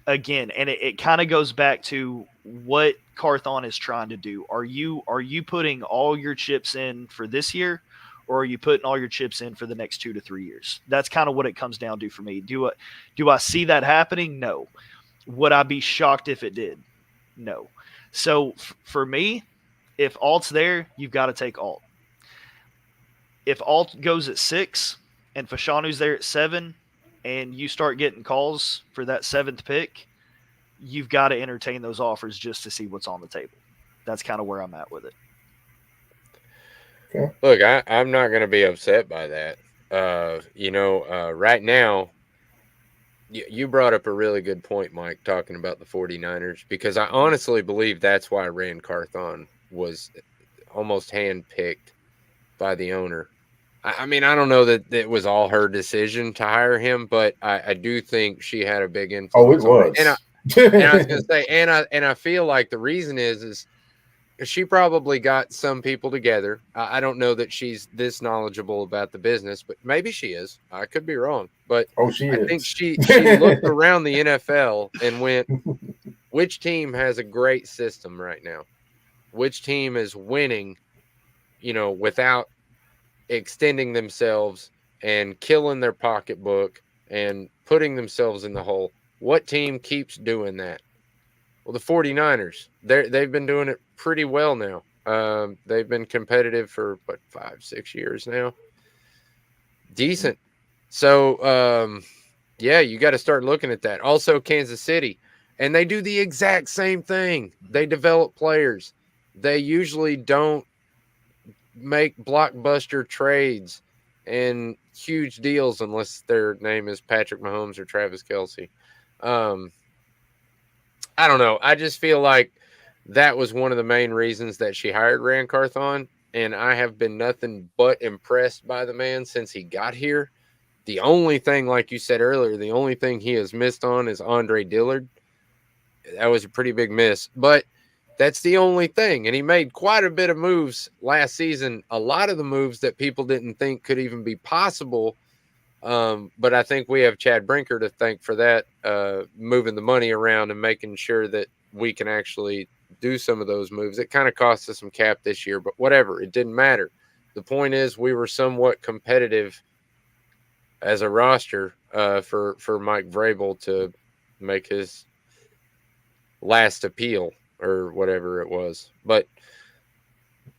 Again, and it kind of goes back to what Carthon is trying to do. Are you putting all your chips in for this year, or are you putting all your chips in for the next 2 to 3 years? That's kind of what it comes down to for me. Do I see that happening? No. Would I be shocked if it did? No. So for me, if Alt's there, you've got to take Alt. If Alt goes at 6 and Fashanu's there at 7, and you start getting calls for that 7th pick, you've got to entertain those offers just to see what's on the table. That's kind of where I'm at with it. Okay. Look, I'm not going to be upset by that. Right now, you brought up a really good point, Mike, talking about the 49ers, because I honestly believe that's why Ran Carthon was almost handpicked by the owner. I mean, I don't know that it was all her decision to hire him, but I do think she had a big influence. Oh, it was. And I was going to say, and I feel like the reason is she probably got some people together. I don't know that she's this knowledgeable about the business, but maybe she is. I could be wrong, but I think she looked around the NFL and went, which team has a great system right now? Which team is winning, without extending themselves and killing their pocketbook and putting themselves in the hole? What team keeps doing that? Well, the 49ers, they've been doing it pretty well now. They've been competitive for 5-6 years now. Decent. So, you got to start looking at that. Also, Kansas City, and they do the exact same thing. They develop players. They usually don't make blockbuster trades and huge deals unless their name is Patrick Mahomes or Travis Kelce. I don't know. I just feel like that was one of the main reasons that she hired Ran Carthon, and I have been nothing but impressed by the man since he got here. The only thing, like you said earlier, the only thing he has missed on is Andre Dillard. That was a pretty big miss, but that's the only thing. And he made quite a bit of moves last season, a lot of the moves that people didn't think could even be possible. But I think we have Chad Brinker to thank for that, moving the money around and making sure that we can actually do some of those moves. It kind of cost us some cap this year, but whatever, it didn't matter. The point is we were somewhat competitive as a roster for Mike Vrabel to make his last appeal or whatever it was. But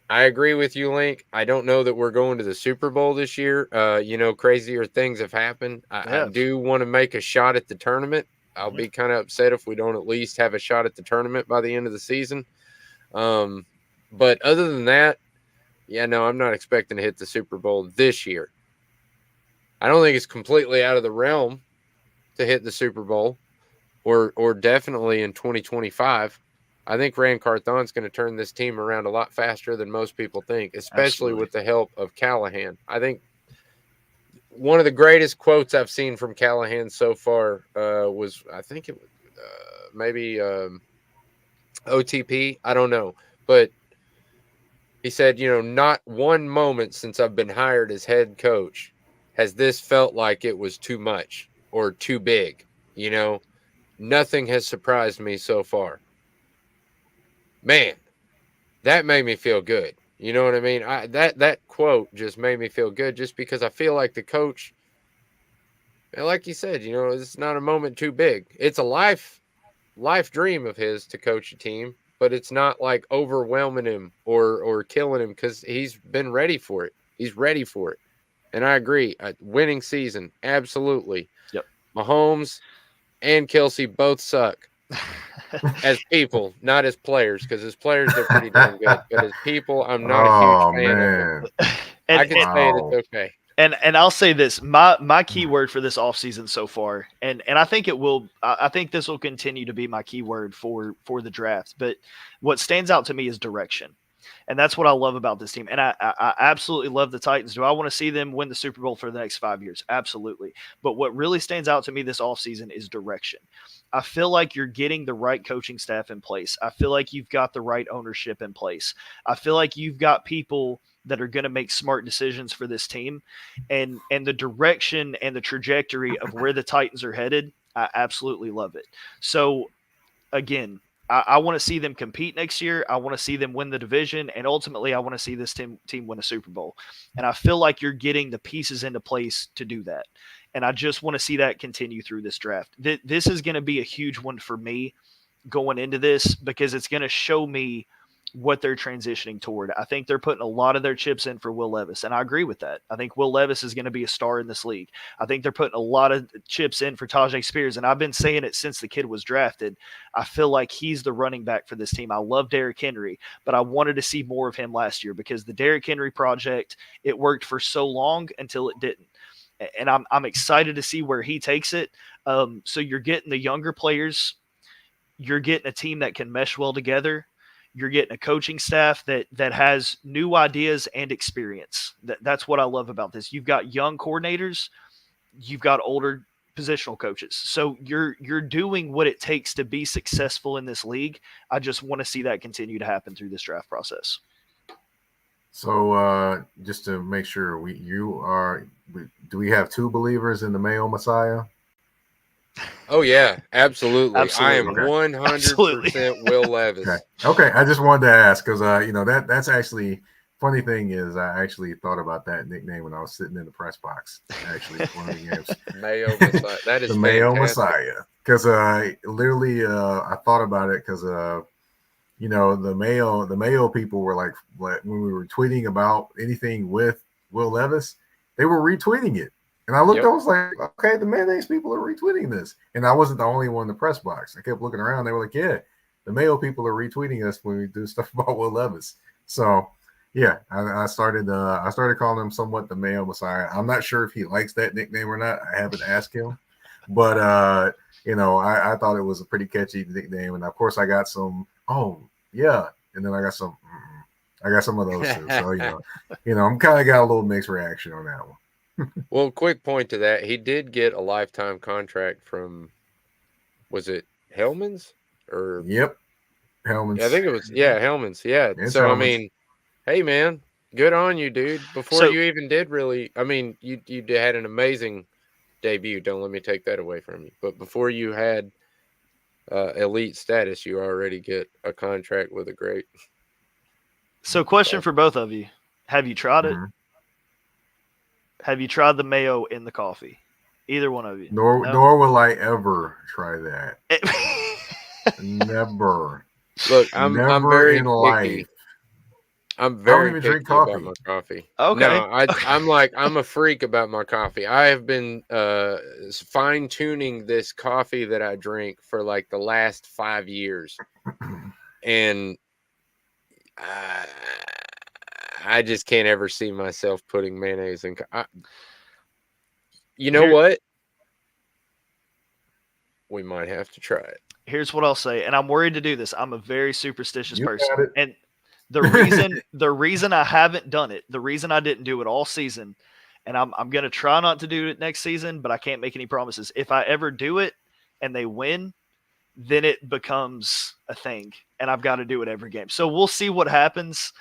I agree with you, Link. I don't know that we're going to the Super Bowl this year. Crazier things have happened. I do want to make a shot at the tournament. I'll be kind of upset if we don't at least have a shot at the tournament by the end of the season. But other than that, I'm not expecting to hit the Super Bowl this year. I don't think it's completely out of the realm to hit the Super Bowl or definitely in 2025. I think Ran Carthon's going to turn this team around a lot faster than most people think, especially with the help of Callahan. I think one of the greatest quotes I've seen from Callahan so far was, I think it was maybe OTP. I don't know. But he said, not one moment since I've been hired as head coach has this felt like it was too much or too big. Nothing has surprised me so far. Man, that made me feel good. You know what I mean? That quote just made me feel good just because I feel like the coach, like you said, it's not a moment too big. It's a life dream of his to coach a team, but it's not like overwhelming him or killing him because he's been ready for it. He's ready for it. And I agree. A winning season, absolutely. Yep. Mahomes and Kelce both suck. As people, not as players, because as players they're pretty damn good. But as people, I'm not a huge fan of them. I can say it's okay. And I'll say this: my keyword for this offseason so far, and I think it will. I think this will continue to be my keyword for the draft. But what stands out to me is direction, and that's what I love about this team. And I absolutely love the Titans. Do I want to see them win the Super Bowl for the next 5 years? Absolutely. But what really stands out to me this offseason is direction. I feel like you're getting the right coaching staff in place. I feel like you've got the right ownership in place. I feel like you've got people that are going to make smart decisions for this team, and the direction and the trajectory of where the Titans are headed. I absolutely love it. So again, I want to see them compete next year. I want to see them win the division, and ultimately, I want to see this team win a Super Bowl. And I feel like you're getting the pieces into place to do that. And I just want to see that continue through this draft. This is going to be a huge one for me going into this because it's going to show me what they're transitioning toward. I think they're putting a lot of their chips in for Will Levis, and I agree with that. I think Will Levis is going to be a star in this league. I think they're putting a lot of chips in for Tajay Spears, and I've been saying it since the kid was drafted. I feel like he's the running back for this team. I love Derrick Henry, but I wanted to see more of him last year because the Derrick Henry project, it worked for so long until it didn't. And I'm excited to see where he takes it. So you're getting the younger players. You're getting a team that can mesh well together. You're getting a coaching staff that has new ideas and experience. That's what I love about this. You've got young coordinators. You've got older positional coaches. So you're doing what it takes to be successful in this league. I just want to see that continue to happen through this draft process. So just to make sure, do we have two believers in the Mayo Messiah? Oh yeah, absolutely. I am Absolutely. 100% Will Levis. Okay. I just wanted to ask because that's actually funny thing is I actually thought about that nickname when I was sitting in the press box. Actually, one of the games. Mayo Messiah. That is the Mayo fantastic. Messiah. Because literally I thought about it because the Mayo people were like when we were tweeting about anything with Will Levis, they were retweeting it. And I looked, I was like, okay, the mayonnaise people are retweeting this. And I wasn't the only one in the press box. I kept looking around. They were like, yeah, the Mayo people are retweeting us when we do stuff about Will Levis. So, yeah, I started calling him somewhat the Mayo Messiah. I'm not sure if he likes that nickname or not. I haven't asked him. But, I thought it was a pretty catchy nickname. And, of course, I got some, oh, yeah. And then I got some of those too. So, I'm kind of got a little mixed reaction on that one. Well, quick point to that. He did get a lifetime contract from, was it Hellman's? Or Yep. Hellman's. Yeah, I think it was, Hellman's. Yeah. It's so, Hellman's. I mean, hey, man, good on you, dude. Before you even did really, I mean, you had an amazing debut. Don't let me take that away from you. But before you had elite status, you already get a contract with a great. So question for both of you. Have you tried it? Have you tried the mayo in the coffee? Either one of you. Nor will I ever try that. Never. Look, I'm very in picky. life. I'm very even picky drink coffee. about my coffee. Okay. No, I'm a freak about my coffee. I have been fine tuning this coffee that I drink for like the last 5 years, and I just can't ever see myself putting mayonnaise in. You know what? We might have to try it. Here's what I'll say, and I'm worried to do this. I'm a very superstitious You person, got it. and the reason I haven't done it, the reason I didn't do it all season, and I'm gonna try not to do it next season, but I can't make any promises. If I ever do it and they win, then it becomes a thing, and I've got to do it every game. So we'll see what happens.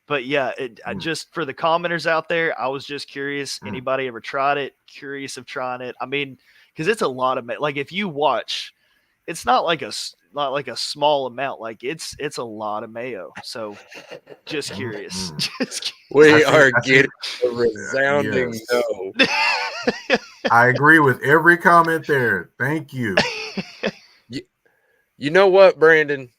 But yeah, I just for the commenters out there, I was just curious. Anybody ever tried it? Curious of trying it? I mean, because it's a lot of like if you watch, it's not like a small amount. Like it's a lot of mayo. So just curious. We are getting a resounding no. I agree with every comment there. Thank you. You know what, Brandon?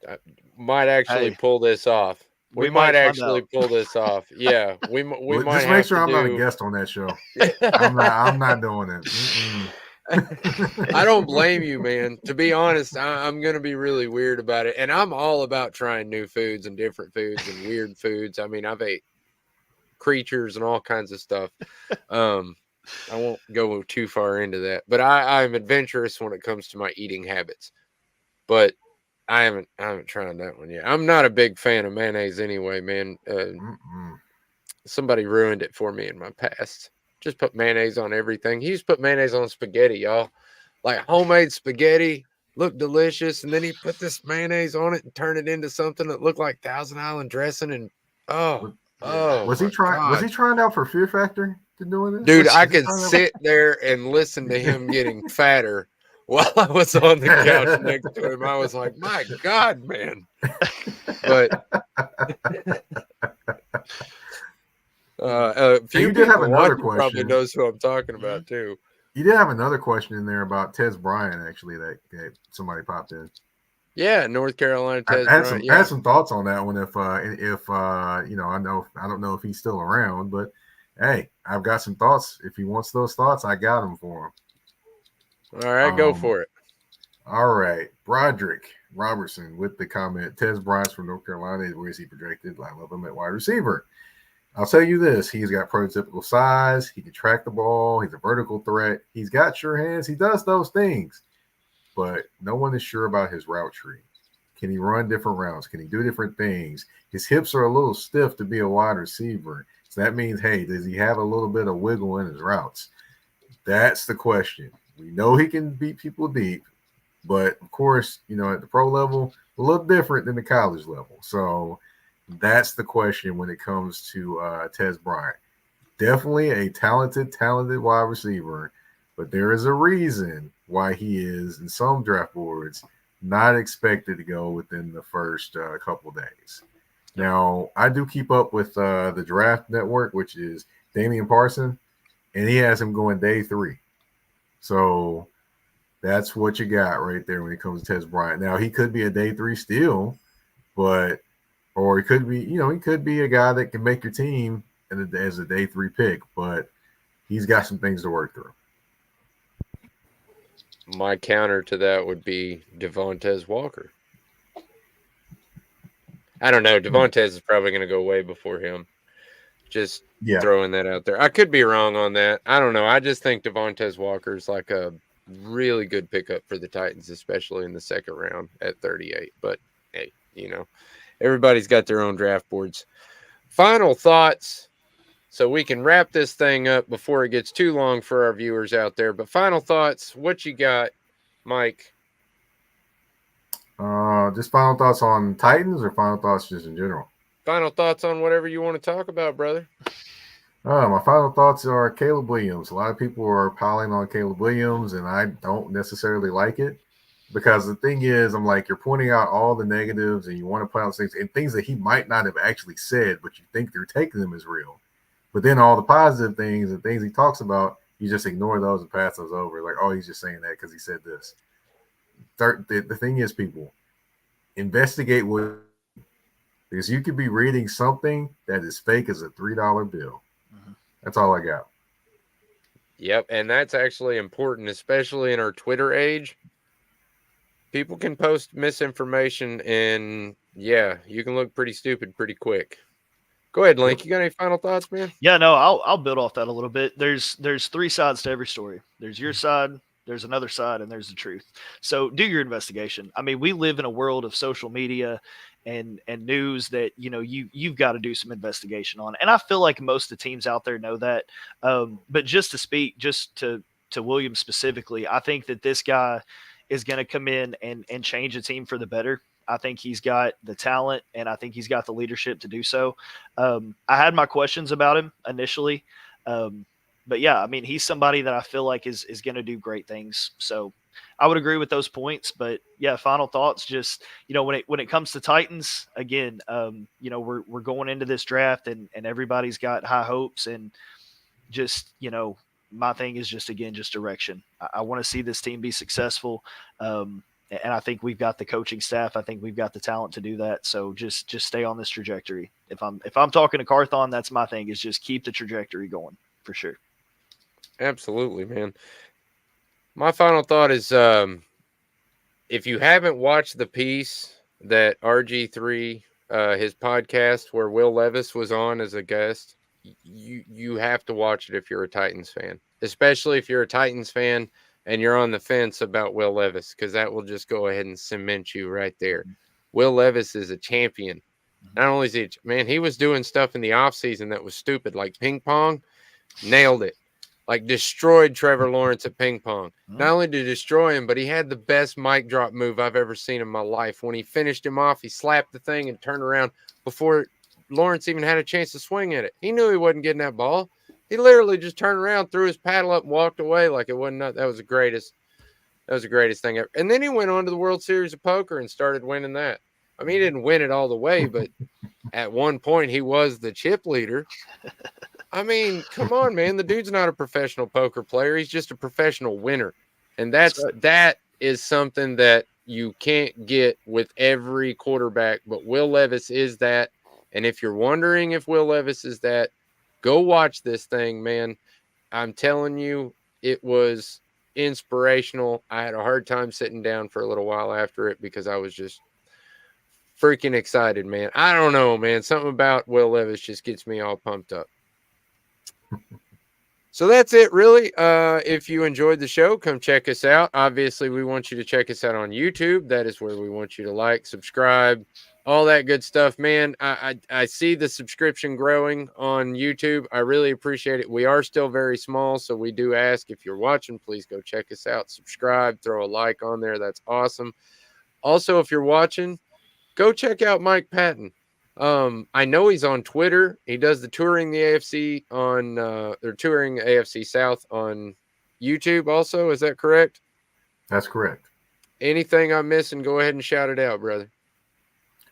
I might actually pull this off. We might actually pull this off. Yeah, we might. Just make sure I'm not a guest on that show. I'm not doing it. I don't blame you, man. To be honest, I'm going to be really weird about it. And I'm all about trying new foods and different foods and weird foods. I mean, I've ate creatures and all kinds of stuff. I won't go too far into that. But I'm adventurous when it comes to my eating habits. But I haven't tried that one yet. I'm not a big fan of mayonnaise anyway, man. Somebody ruined it for me in my past. Just put mayonnaise on everything. He used to put mayonnaise on spaghetti, y'all. like homemade spaghetti, looked delicious, and then he put this mayonnaise on it and turned it into something that looked like Thousand Island dressing. And Was he my trying? Was he God. trying out for Fear Factor to doing this? Dude, I Was he could trying out- sit there and listen to him getting fatter while I was on the couch next to him. I was like, my God, man. But a few you did have people another watching probably question. knows who I'm talking about too. You did have another question in there about Tez Bryant, actually, that somebody popped in. Yeah, North Carolina I Tez had Bryant. I had some thoughts on that one. If you know, I don't know if he's still around, but hey, I've got some thoughts. If he wants those thoughts, I got them for him. All right, go for it. All right, Broderick Robertson with the comment: Tez Bryant's from North Carolina. Where is he projected? I love him at wide receiver. I'll tell you this: he's got prototypical size. He can track the ball. He's a vertical threat. He's got sure hands. He does those things. But no one is sure about his route tree. Can he run different routes? Can he do different things? His hips are a little stiff to be a wide receiver. So that means, hey, does he have a little bit of wiggle in his routes? That's the question. We know he can beat people deep, but of course, you know, at the pro level, a little different than the college level. So that's the question when it comes to Tez Bryant. Definitely a talented wide receiver, but there is a reason why he is in some draft boards not expected to go within the first couple days. Now, I do keep up with the Draft Network, which is Damian Parson, and he has him going day 3. So that's what you got right there when it comes to Tez Bryant. Now, he could be a day 3 steal, or he could be, you know, he could be a guy that can make your team as a day 3 pick, but he's got some things to work through. My counter to that would be Devontae Walker. I don't know. Devontae is probably going to go way before him. Just throwing that out there. I could be wrong on that. I don't know. I just think Devontae Walker is like a really good pickup for the Titans, especially in the second round at 38. But, hey, you know, everybody's got their own draft boards. Final thoughts. So we can wrap this thing up before it gets too long for our viewers out there. But final thoughts, what you got, Mike? Just final thoughts on Titans or final thoughts just in general? Final thoughts on whatever you want to talk about, brother. My final thoughts are Caleb Williams. A lot of people are piling on Caleb Williams, and I don't necessarily like it because the thing is, I'm like, you're pointing out all the negatives and you want to point out things and things that he might not have actually said, but you think they're taking them as real. But then all the positive things and things he talks about, you just ignore those and pass those over. Like, oh, he's just saying that because he said this. The thing is, people, investigate what, because you could be reading something that is fake as a $3 bill. Mm-hmm. That's all I got. Yep, and that's actually important, especially in our Twitter age. People can post misinformation, and yeah, you can look pretty stupid pretty quick. Go ahead, Link. You got any final thoughts, man? Yeah, no, I'll build off that a little bit. There's 3 sides to every story. There's your side, there's another side, and there's the truth. So do your investigation. I mean, we live in a world of social media and news that, you know, you've got to do some investigation on. And I feel like most of the teams out there know that. But just to speak just to Williams specifically, I think that this guy is going to come in and change a team for the better. I think he's got the talent, and I think he's got the leadership to do so. I had my questions about him initially. But yeah, I mean, he's somebody that I feel like is going to do great things. So I would agree with those points, but yeah, final thoughts, just, you know, when it comes to Titans, again, you know, we're going into this draft and everybody's got high hopes, and just, you know, my thing is just, again, just direction. I want to see this team be successful. And I think we've got the coaching staff. I think we've got the talent to do that. So just stay on this trajectory. If I'm talking to Carthon, that's my thing, is just keep the trajectory going for sure. Absolutely, man. My final thought is, if you haven't watched the piece that RG3, his podcast where Will Levis was on as a guest, you have to watch it if you're a Titans fan, especially if you're a Titans fan and you're on the fence about Will Levis, because that will just go ahead and cement you right there. Will Levis is a champion. Not only is he, man, he was doing stuff in the offseason that was stupid, like ping pong, nailed it. like destroyed Trevor Lawrence at ping pong. Not only to destroy him, but he had the best mic drop move I've ever seen in my life. When he finished him off, he slapped the thing and turned around before Lawrence even had a chance to swing at it. He knew he wasn't getting that ball. He literally just turned around, threw his paddle up, and walked away like it wasn't. That was the greatest. That was the greatest thing ever. And then he went on to the World Series of Poker and started winning that. I mean, he didn't win it all the way, but at one point he was the chip leader. I mean, come on, man. The dude's not a professional poker player. He's just a professional winner. And that is something that you can't get with every quarterback, but Will Levis is that. And if you're wondering if Will Levis is that, go watch this thing, man. I'm telling you, it was inspirational. I had a hard time sitting down for a little while after it because I was just freaking excited, man. I don't know, man. Something about Will Levis just gets me all pumped up. So that's it, really. If you enjoyed the show, come check us out. Obviously, we want you to check us out on YouTube. That is where we want you to like, subscribe, all that good stuff, man. I see the subscription growing on YouTube. I really appreciate it. We are still very small, so we do ask if you're watching, please go check us out, subscribe, throw a like on there. That's awesome. Also, if you're watching, go check out Mike Patton. I know he's on Twitter. He does the touring the AFC on they're touring AFC South on YouTube also. Is that correct? That's correct. Anything I'm missing, go ahead and shout it out, brother.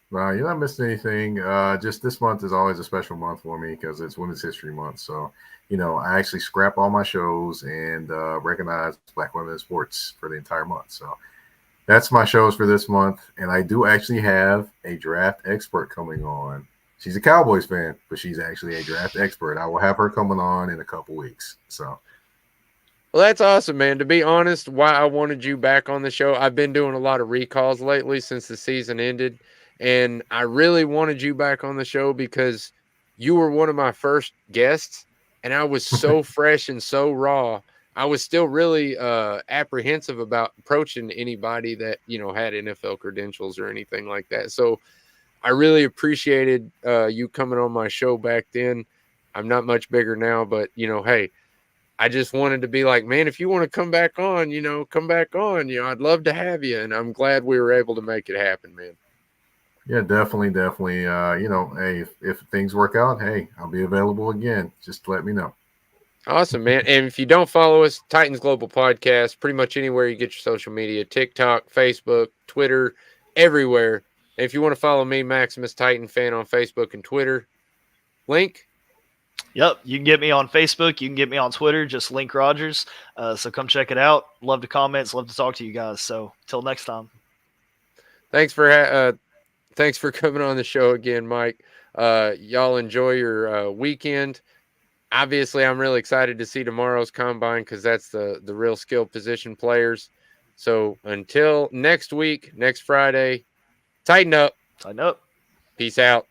Well, you're not missing anything. Just this month is always a special month for me because it's Women's History Month. So, I actually scrap all my shows and recognize Black women in sports for the entire month. So that's my shows for this month. And I do actually have a draft expert coming on. She's a Cowboys fan, but she's actually a draft expert. I will have her coming on in a couple weeks. So. Well, that's awesome, man. To be honest, why I wanted you back on the show, I've been doing a lot of recalls lately since the season ended. And I really wanted you back on the show because you were one of my first guests. And I was so fresh and so raw. I was still really apprehensive about approaching anybody that, had NFL credentials or anything like that. So I really appreciated you coming on my show back then. I'm not much bigger now, but, hey, I just wanted to be like, man, if you want to come back on, come back on. I'd love to have you. And I'm glad we were able to make it happen, man. Yeah, definitely. Hey, if things work out, hey, I'll be available again. Just let me know. Awesome, man. And if you don't follow us, Titans Global Podcast, pretty much anywhere you get your social media, TikTok, Facebook, Twitter, everywhere. And if you want to follow me, Maximus Titan Fan on Facebook and Twitter, link. Yep, you can get me on Facebook. You can get me on Twitter, just Link Rogers. So come check it out. Love the comments. Love to talk to you guys. So till next time. Thanks for coming on the show again, Mike. Y'all enjoy your weekend. Obviously, I'm really excited to see tomorrow's combine because that's the real skill position players. So until next week, next Friday, tighten up. Tighten up. Peace out.